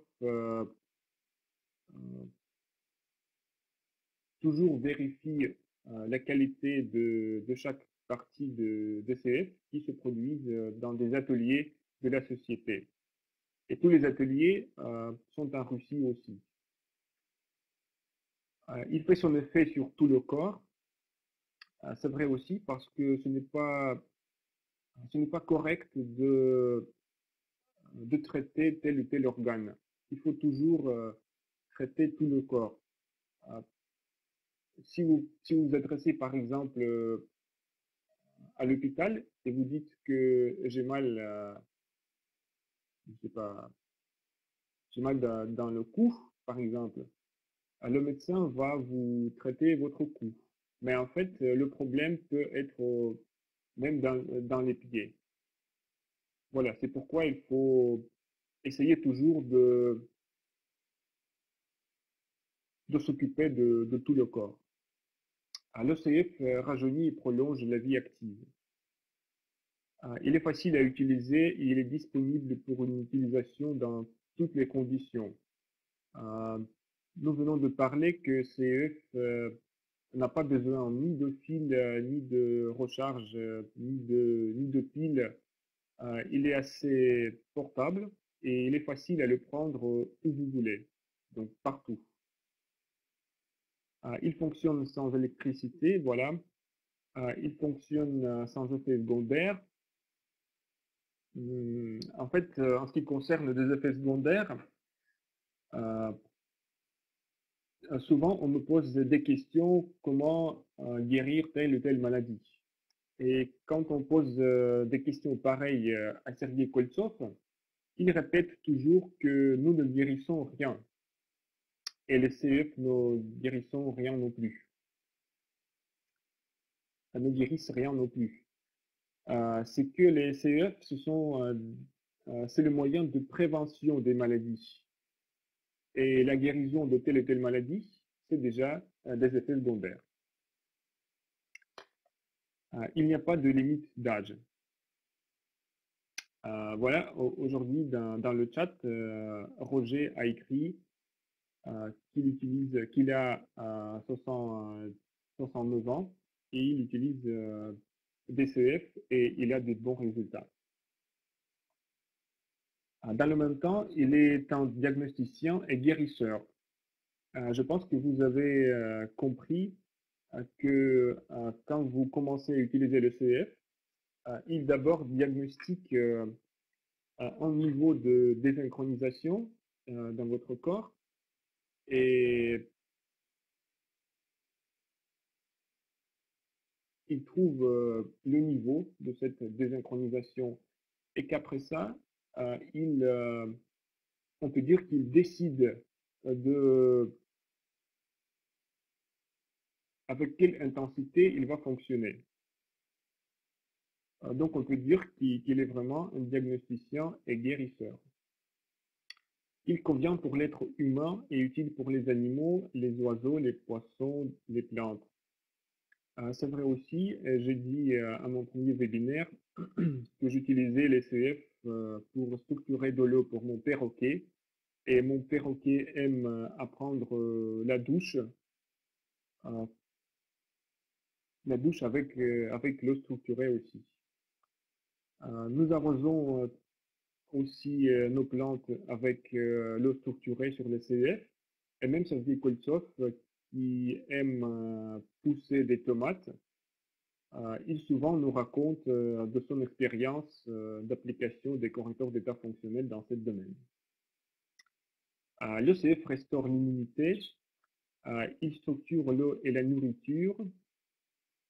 toujours vérifie la qualité de chaque partie de DCF qui se produisent dans des ateliers de la société. Et tous les ateliers sont en Russie aussi. Il fait son effet sur tout le corps. C'est vrai aussi parce que ce n'est pas correct de traiter tel ou tel organe. Il faut toujours traiter tout le corps. Si vous vous adressez par exemple à l'hôpital et vous dites que j'ai mal, je sais pas, j'ai mal dans le cou, par exemple, le médecin va vous traiter votre cou. Mais en fait, le problème peut être même dans les pieds. Voilà, c'est pourquoi il faut essayer toujours de s'occuper de tout le corps. L'ECF rajeunit et prolonge la vie active. Il est facile à utiliser et il est disponible pour une utilisation dans toutes les conditions. Nous venons de parler que CEF n'a pas besoin ni de fil, ni de recharge, ni de pile. Il est assez portable et il est facile à le prendre où vous voulez, donc partout. Il fonctionne sans électricité, voilà. Il fonctionne sans effet secondaire. En fait, en ce qui concerne les effets secondaires, souvent on me pose des questions comment guérir telle ou telle maladie. Et quand on pose des questions pareilles à Sergei Koltsov, il répète toujours que nous ne guérissons rien et les CEF ne guérissons rien non plus. Ne guérissent rien non plus. C'est que les CEF, c'est le moyen de prévention des maladies. Et la guérison de telle et telle maladie, c'est déjà des effets secondaires. Il n'y a pas de limite d'âge. Voilà, aujourd'hui dans le chat, Roger a écrit qu'il a 69 ans et il utilise DCF et il a des bons résultats. Dans le même temps, il est un diagnosticien et guérisseur. Je pense que vous avez compris que quand vous commencez à utiliser le CEF, il d'abord diagnostique un niveau de désynchronisation dans votre corps et il trouve le niveau de cette désynchronisation et qu'après ça, on peut dire qu'il décide avec quelle intensité il va fonctionner. Donc on peut dire qu'il est vraiment un diagnosticien et guérisseur. Il convient pour l'être humain et utile pour les animaux, les oiseaux, les poissons, les plantes. C'est vrai aussi, j'ai dit à mon premier webinaire que j'utilisais les CF pour structurer de l'eau pour mon perroquet. Et mon perroquet aime apprendre la douche avec l'eau structurée aussi. Nous arrosons aussi nos plantes avec l'eau structurée sur les CF. Et même Sergei Koltsov, qui aime pousser des tomates, il souvent nous raconte de son expérience d'application des correcteurs d'état fonctionnel dans ce domaine. L'ECF restaure l'immunité, il structure l'eau et la nourriture,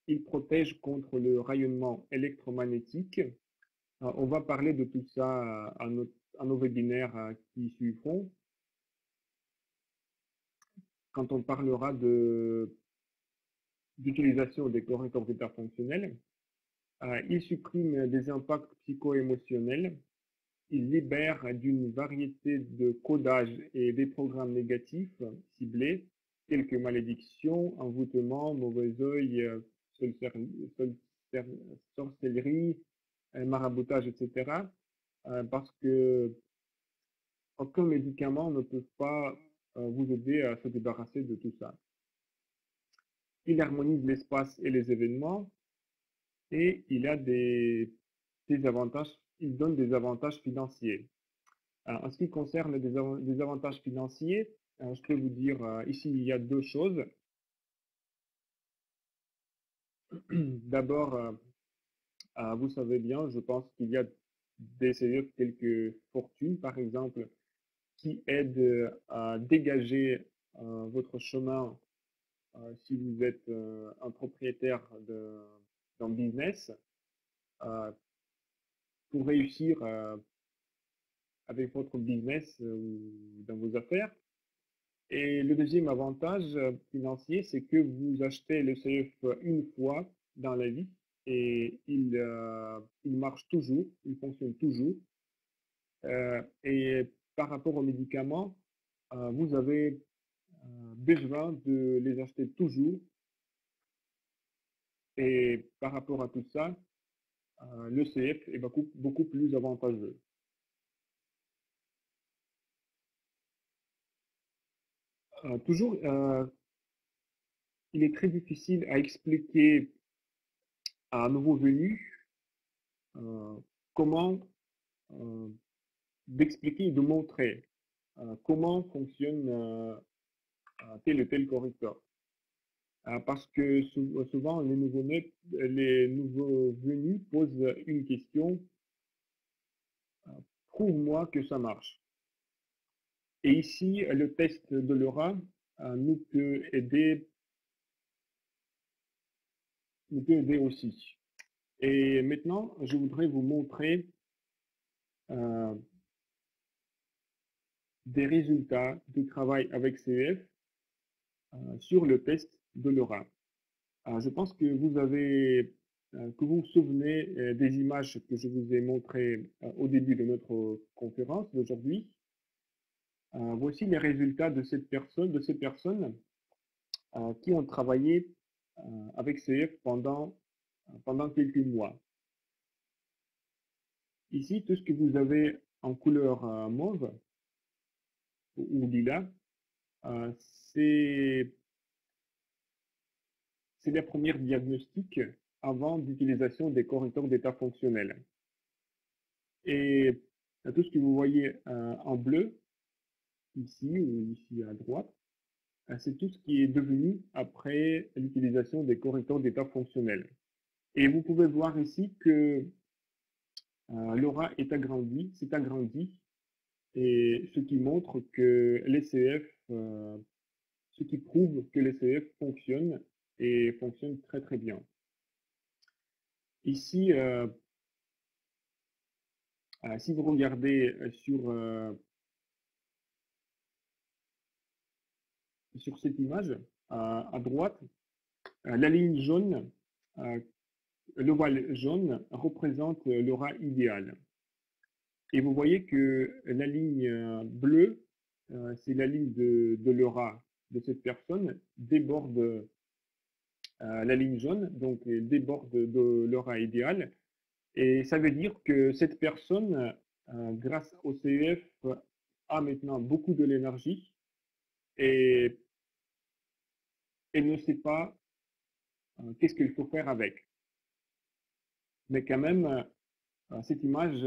il protège contre le rayonnement électromagnétique. On va parler de tout ça à nos webinaires qui suivront, quand on parlera d'utilisation des correcteurs d'état fonctionnel. Il supprime des impacts psycho-émotionnels. Il libère d'une variété de codages et des programmes négatifs ciblés, tels que malédiction, envoûtement, mauvais œil, sorcellerie, maraboutage, etc. Parce que aucun médicament ne peut pas vous aider à se débarrasser de tout ça. Il harmonise l'espace et les événements et il a des avantages, il donne des avantages financiers. En ce qui concerne des avantages financiers, je peux vous dire ici il y a deux choses. D'abord, vous savez bien, je pense qu'il y a des CEF tels que Fortune, par exemple, qui aident à dégager votre chemin si vous êtes un propriétaire d'un business pour réussir avec votre business ou dans vos affaires. Et le deuxième avantage financier, c'est que vous achetez le CEF une fois dans la vie et il marche toujours, il fonctionne toujours. Et par rapport aux médicaments, vous avez besoin de les acheter toujours. Et par rapport à tout ça, le CF est beaucoup plus avantageux. Toujours, il est très difficile à expliquer à un nouveau venu comment d'expliquer et de montrer comment fonctionne tel ou tel correcteur. Parce que souvent, les nouveaux venus posent une question, prouve-moi que ça marche. Et ici, le test de l'aura nous peut aider aussi. Et maintenant, je voudrais vous montrer des résultats du travail avec CEF sur le test de l'aura. Je pense que que vous vous souvenez des images que je vous ai montrées au début de notre conférence d'aujourd'hui. Voici les résultats de ces personnes qui ont travaillé avec CF pendant quelques mois. Ici, tout ce que vous avez en couleur mauve ou lilas, c'est les premiers diagnostics avant d'utilisation des correcteurs d'état fonctionnel. Et tout ce que vous voyez en bleu, ici ou ici à droite, c'est tout ce qui est devenu après l'utilisation des correcteurs d'état fonctionnel. Et vous pouvez voir ici que l'aura s'est agrandi, et ce qui montre que les CF, ce qui prouve que les CF fonctionnent et fonctionnent très très bien. Ici, si vous regardez sur cette image, à droite, la ligne jaune, l'ovale jaune représente l'aura idéale. Et vous voyez que la ligne bleue, c'est la ligne de l'aura de cette personne, déborde la ligne jaune, donc déborde de l'aura idéale. Et ça veut dire que cette personne, grâce au CEF, a maintenant beaucoup de l'énergie et elle ne sait pas qu'est-ce qu'il faut faire avec. Mais quand même, cette image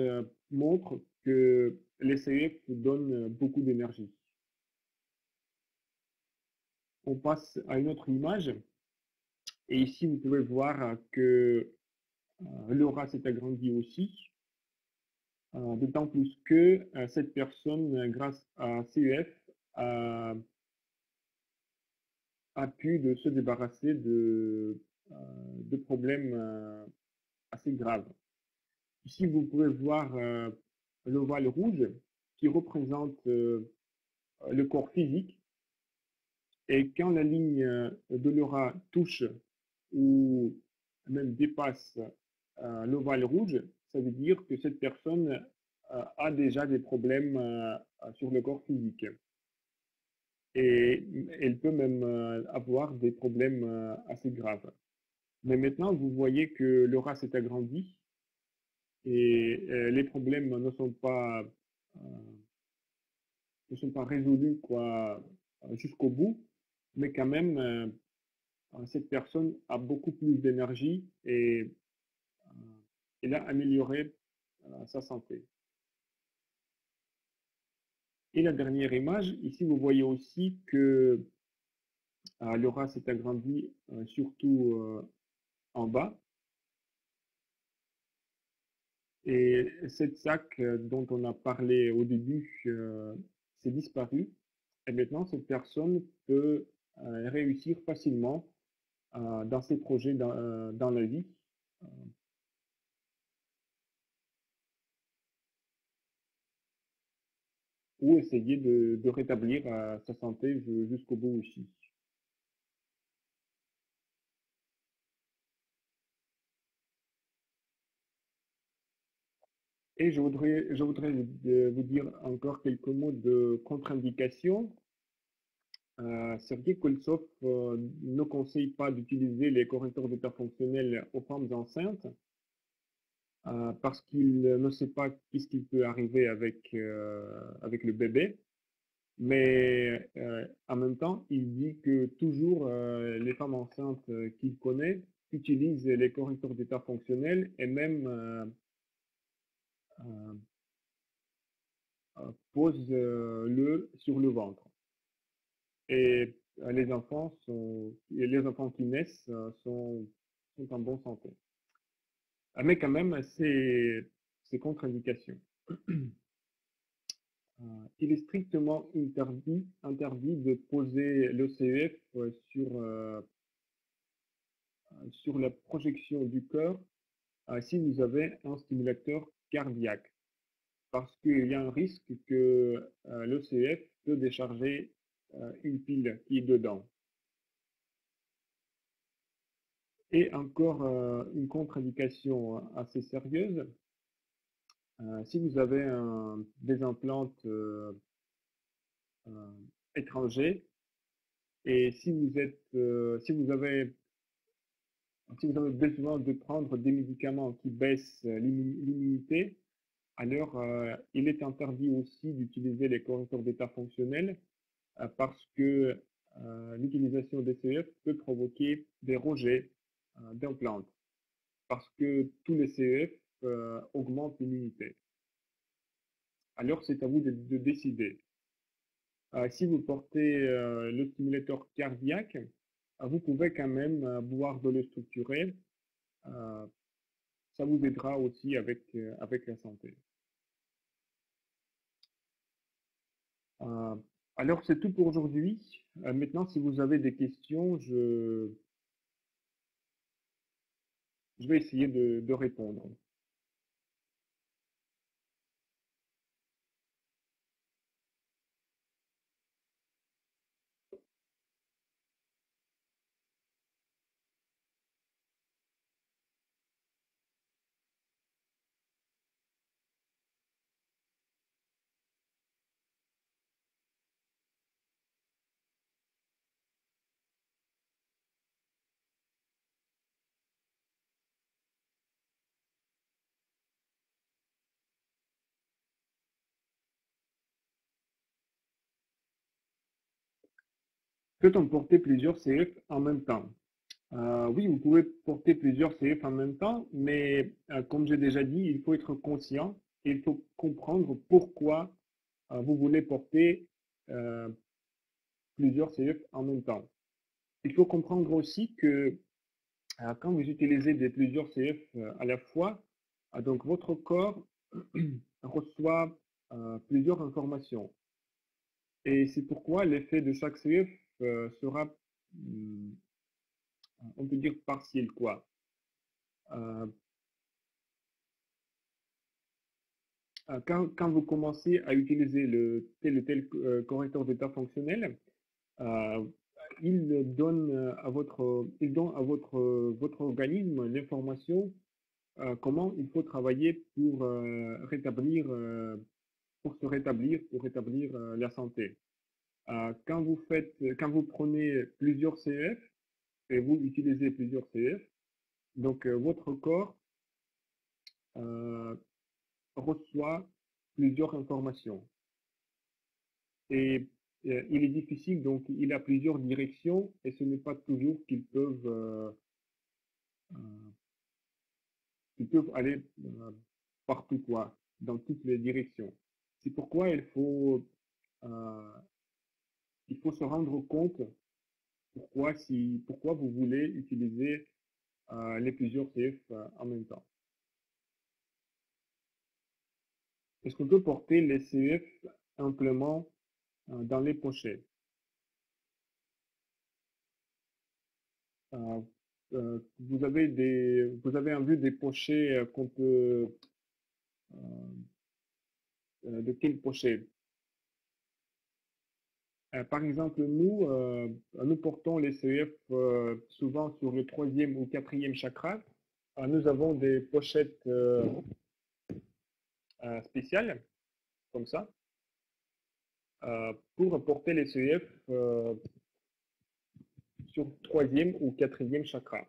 montre que les CEF donnent beaucoup d'énergie. On passe à une autre image. Et ici, vous pouvez voir que l'aura s'est agrandi aussi, d'autant plus que cette personne, grâce à CEF, a pu se débarrasser de problèmes assez graves. Ici, vous pouvez voir l'ovale rouge qui représente le corps physique. Et quand la ligne de l'aura touche ou même dépasse l'ovale rouge, ça veut dire que cette personne a déjà des problèmes sur le corps physique. Et elle peut même avoir des problèmes assez graves. Mais maintenant, vous voyez que l'aura s'est agrandi et les problèmes ne sont pas résolus jusqu'au bout, mais quand même, cette personne a beaucoup plus d'énergie et elle a amélioré sa santé. Et la dernière image, ici vous voyez aussi que l'aura s'est agrandi surtout en bas. Et cette sac dont on a parlé au début s'est disparu. Et maintenant, cette personne peut réussir facilement dans ses projets dans la vie. Ou essayer de rétablir sa santé jusqu'au bout aussi. Et je voudrais vous dire encore quelques mots de contre-indication. Sergei Koltsov ne conseille pas d'utiliser les correcteurs d'état fonctionnel aux femmes enceintes parce qu'il ne sait pas qu'est-ce qui peut arriver avec le bébé. Mais en même temps, il dit que toujours les femmes enceintes qu'il connaît utilisent les correcteurs d'état fonctionnel et même euh, posent le sur le ventre. Et les enfants qui naissent sont en bonne santé. Mais quand même, c'est contre-indication. Il est strictement interdit de poser l'ECEF sur la projection du cœur si vous avez un stimulateur cardiaque. parce qu'il y a un risque que le CEF peut décharger une pile qui est dedans. Et encore une contre-indication assez sérieuse, si vous avez des implantes étrangers et si vous avez besoin de prendre des médicaments qui baissent l'immunité, alors il est interdit aussi d'utiliser les correcteurs d'état fonctionnels parce que l'utilisation des CEF peut provoquer des rejets d'implantes parce que tous les CEF augmentent l'immunité. Alors c'est à vous de décider. Si vous portez le stimulateur cardiaque, vous pouvez quand même boire de l'eau structurée. Ça vous aidera aussi avec la santé. Alors c'est tout pour aujourd'hui. Maintenant, si vous avez des questions, je vais essayer de répondre. Peut-on porter plusieurs CF en même temps? Oui, vous pouvez porter plusieurs CF en même temps, mais comme j'ai déjà dit, il faut être conscient et il faut comprendre pourquoi vous voulez porter euh, plusieurs CF en même temps. Il faut comprendre aussi que quand vous utilisez plusieurs CF à la fois, donc votre corps reçoit plusieurs informations. Et c'est pourquoi l'effet de chaque CF sera, hum, on peut dire, partiel, quoi. Euh, quand vous commencez à utiliser le tel ou tel correcteur d'état fonctionnel, euh, il donne à votre organisme l'information comment il faut travailler pour se rétablir, pour rétablir la santé. Quand vous prenez plusieurs CEF et vous utilisez plusieurs CEF, donc votre corps euh, reçoit plusieurs informations. Et il est difficile, donc il a plusieurs directions et ce n'est pas toujours euh, qu'ils peuvent aller partout, quoi, dans toutes les directions. C'est pourquoi euh, il faut se rendre compte pourquoi vous voulez utiliser les plusieurs CF en même temps. Est-ce qu'on peut porter les CF amplement dans les pochettes? Euh, vous avez en vue des pochets qu'on peut, de quels pochets? Par exemple, nous portons les CF souvent sur le troisième ou quatrième chakra. Nous avons des pochettes spéciales, comme ça, pour porter les CF sur troisième ou quatrième chakra.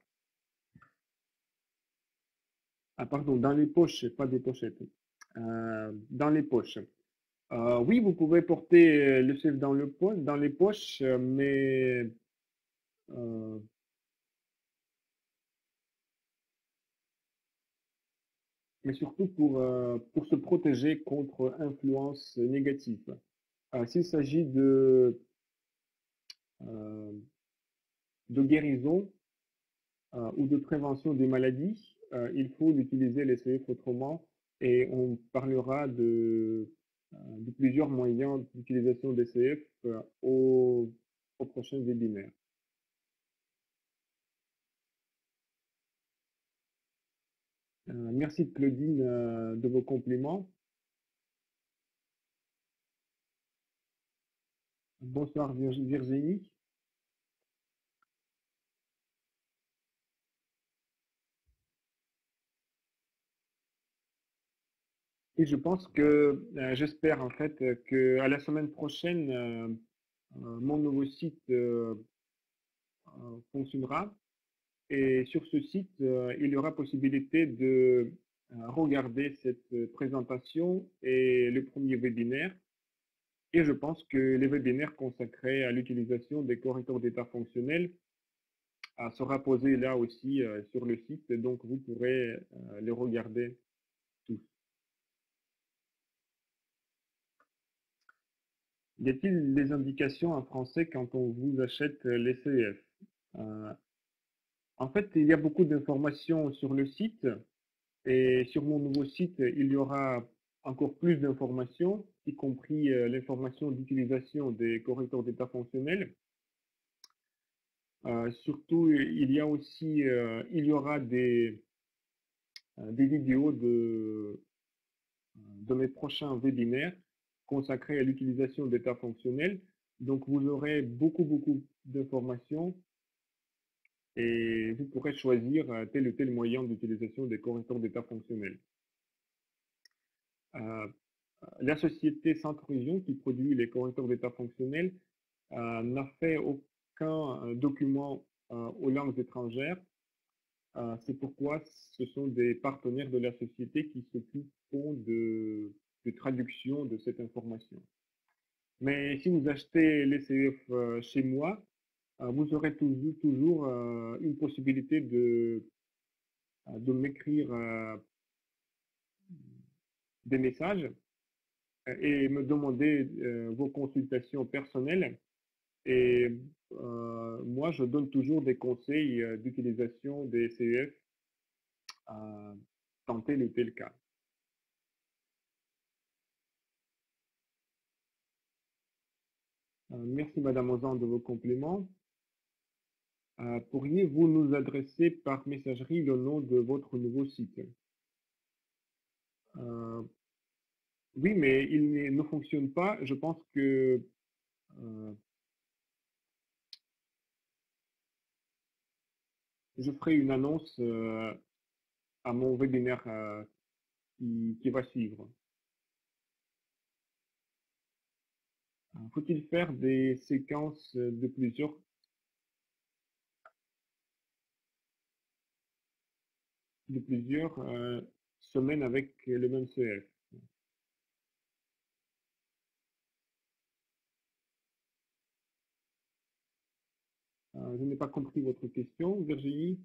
Ah, pardon, dans les poches, pas des pochettes. Dans les poches. Oui, vous pouvez porter le CF dans les poches, euh, mais surtout pour se protéger contre influences négatives. S'il s'agit euh, de guérison ou de prévention des maladies, il faut utiliser les CF autrement et on parlera de plusieurs moyens d'utilisation des CF au prochain webinaire. Merci Claudine de vos compliments. Bonsoir Virginie. Et je pense que, j'espère en fait que à la semaine prochaine, mon nouveau site fonctionnera. Et sur ce site, il y aura possibilité de regarder cette présentation et le premier webinaire. Et je pense que les webinaires consacrés à l'utilisation des correcteurs d'état fonctionnels sera posé là aussi sur le site. Donc vous pourrez les regarder tous. Y a-t-il des indications en français quand on vous achète les CEF? Euh, En fait, il y a beaucoup d'informations sur le site et sur mon nouveau site, il y aura encore plus d'informations, y compris l'information d'utilisation des correcteurs d'état fonctionnel. Surtout, il y aura des vidéos de mes prochains webinaires consacrés à l'utilisation d'état fonctionnel. Donc, vous aurez beaucoup d'informations et vous pourrez choisir tel ou tel moyen d'utilisation des correcteurs d'état fonctionnel. Euh, la société Centre-Région qui produit les correcteurs d'état fonctionnel n'a fait aucun document aux langues étrangères. C'est pourquoi ce sont des partenaires de la société qui s'occuperont de traduction de cette information. Mais si vous achetez les CEF chez moi, vous aurez toujours une possibilité de m'écrire des messages et me demander vos consultations personnelles. Et moi, je donne toujours des conseils d'utilisation des CEF dans tel ou tel cas. Merci Madame Ozan de vos compliments. Pourriez-vous nous adresser par messagerie le nom de votre nouveau site? Euh, Oui, mais ne fonctionne pas. Je pense que je ferai une annonce à mon webinaire qui va suivre. Faut-il faire des séquences de plusieurs semaines avec le même CF? Je n'ai pas compris votre question, Virginie.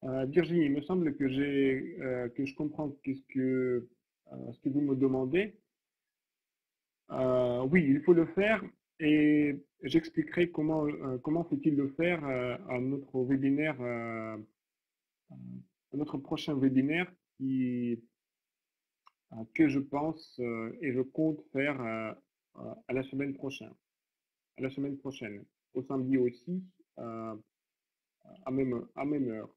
Virginie, il me semble que je comprends ce que vous me demandez. Oui, il faut le faire et j'expliquerai comment faut-il le faire à notre prochain webinaire que je pense et je compte faire à la semaine prochaine. À la semaine prochaine, au samedi aussi, euh, à même heure.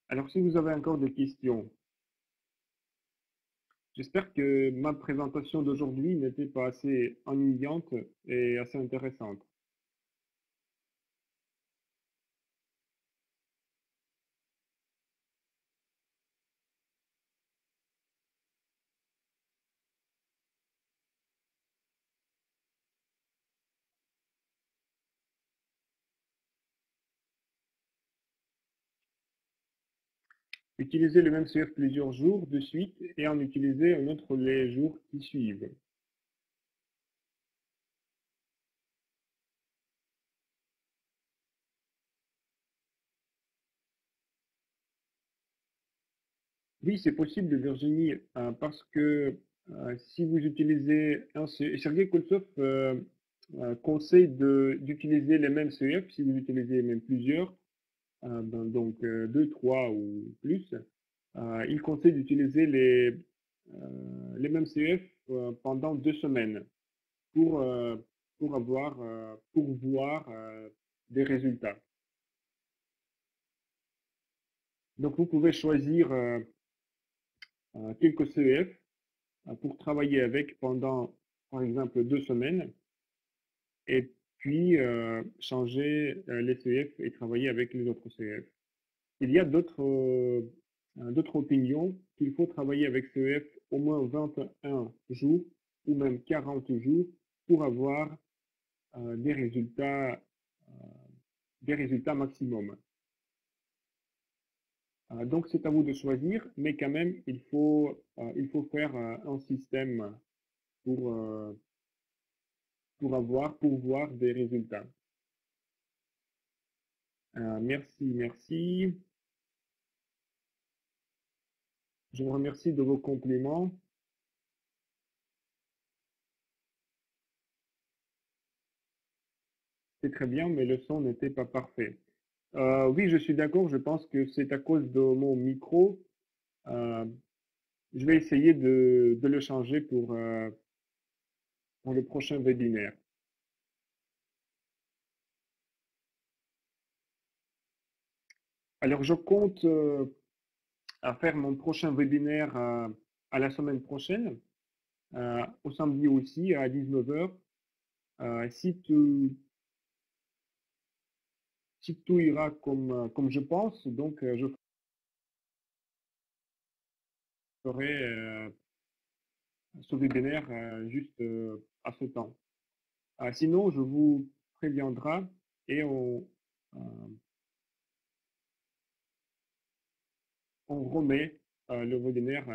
Alors, si vous avez encore des questions, j'espère que ma présentation d'aujourd'hui n'était pas assez ennuyante et assez intéressante. Utilisez le même CEF plusieurs jours de suite et en utiliser un autre les jours qui suivent. Oui, c'est possible, Virginie, parce que si vous utilisez un CEF, Sergei Koltsov conseille d'utiliser les mêmes CEF, si vous utilisez même plusieurs, donc 2, 3 ou plus, il conseille d'utiliser les mêmes CEF pendant 2 semaines pour, euh, pour voir des résultats. Donc vous pouvez choisir quelques CEF pour travailler avec pendant, par exemple, 2 semaines et puis changer les CEF et travailler avec les autres CEF. Il y a d'autres opinions qu'il faut travailler avec CEF au moins 21 jours ou même 40 jours pour avoir des résultats maximum. Donc c'est à vous de choisir, mais quand même il faut faire un système pour, euh, pour voir des résultats. Merci, merci. Je vous remercie de vos compliments. C'est très bien, mais le son n'était pas parfait. Oui, je suis d'accord. Je pense que c'est à cause de mon micro. Euh, je vais essayer de le changer pour le prochain webinaire. Alors, je compte à faire mon prochain webinaire à la semaine prochaine, au samedi aussi à 19 heures. Si tout ira comme je pense, donc je ferai ce webinaire juste à ce temps. Sinon, je vous préviendrai et euh, on remet le webinaire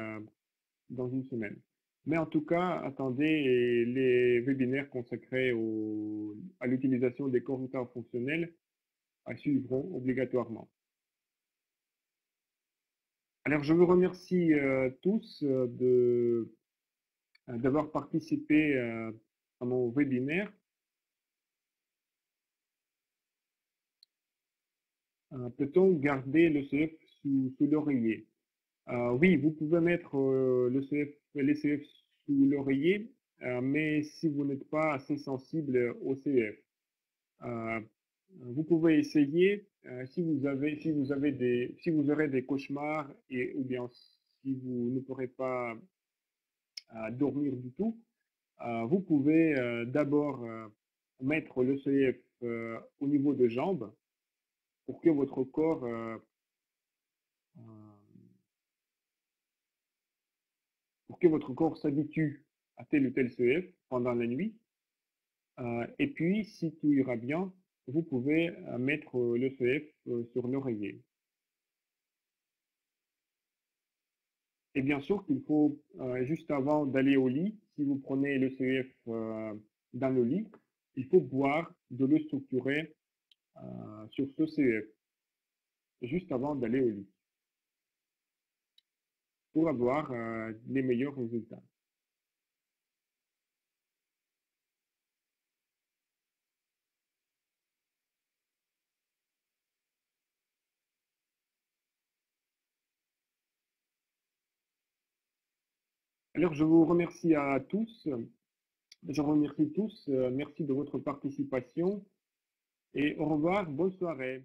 dans une semaine. Mais en tout cas, attendez les webinaires consacrés à l'utilisation des correcteurs fonctionnels suivront obligatoirement. Alors, je vous remercie tous d'avoir participé à mon webinaire. Peut-on garder le CF sous l'oreiller? Oui, vous pouvez mettre les CF sous l'oreiller, mais si vous n'êtes pas assez sensible au CF. Euh, vous pouvez essayer si vous aurez des cauchemars ou bien si vous ne pourrez pas dormir du tout, vous pouvez d'abord mettre le CF au niveau des jambes pour que votre corps euh, s'habitue à tel ou tel CF pendant la nuit. Et puis, si tout ira bien, vous pouvez mettre le CF sur l'oreiller. Et bien sûr qu'il faut, juste avant d'aller au lit, si vous prenez le CF dans le lit, il faut boire de l'eau structurée sur ce CF, juste avant d'aller au lit, pour avoir les meilleurs résultats. Alors, je vous remercie à tous. Je vous remercie tous. Merci de votre participation et au revoir. Bonne soirée.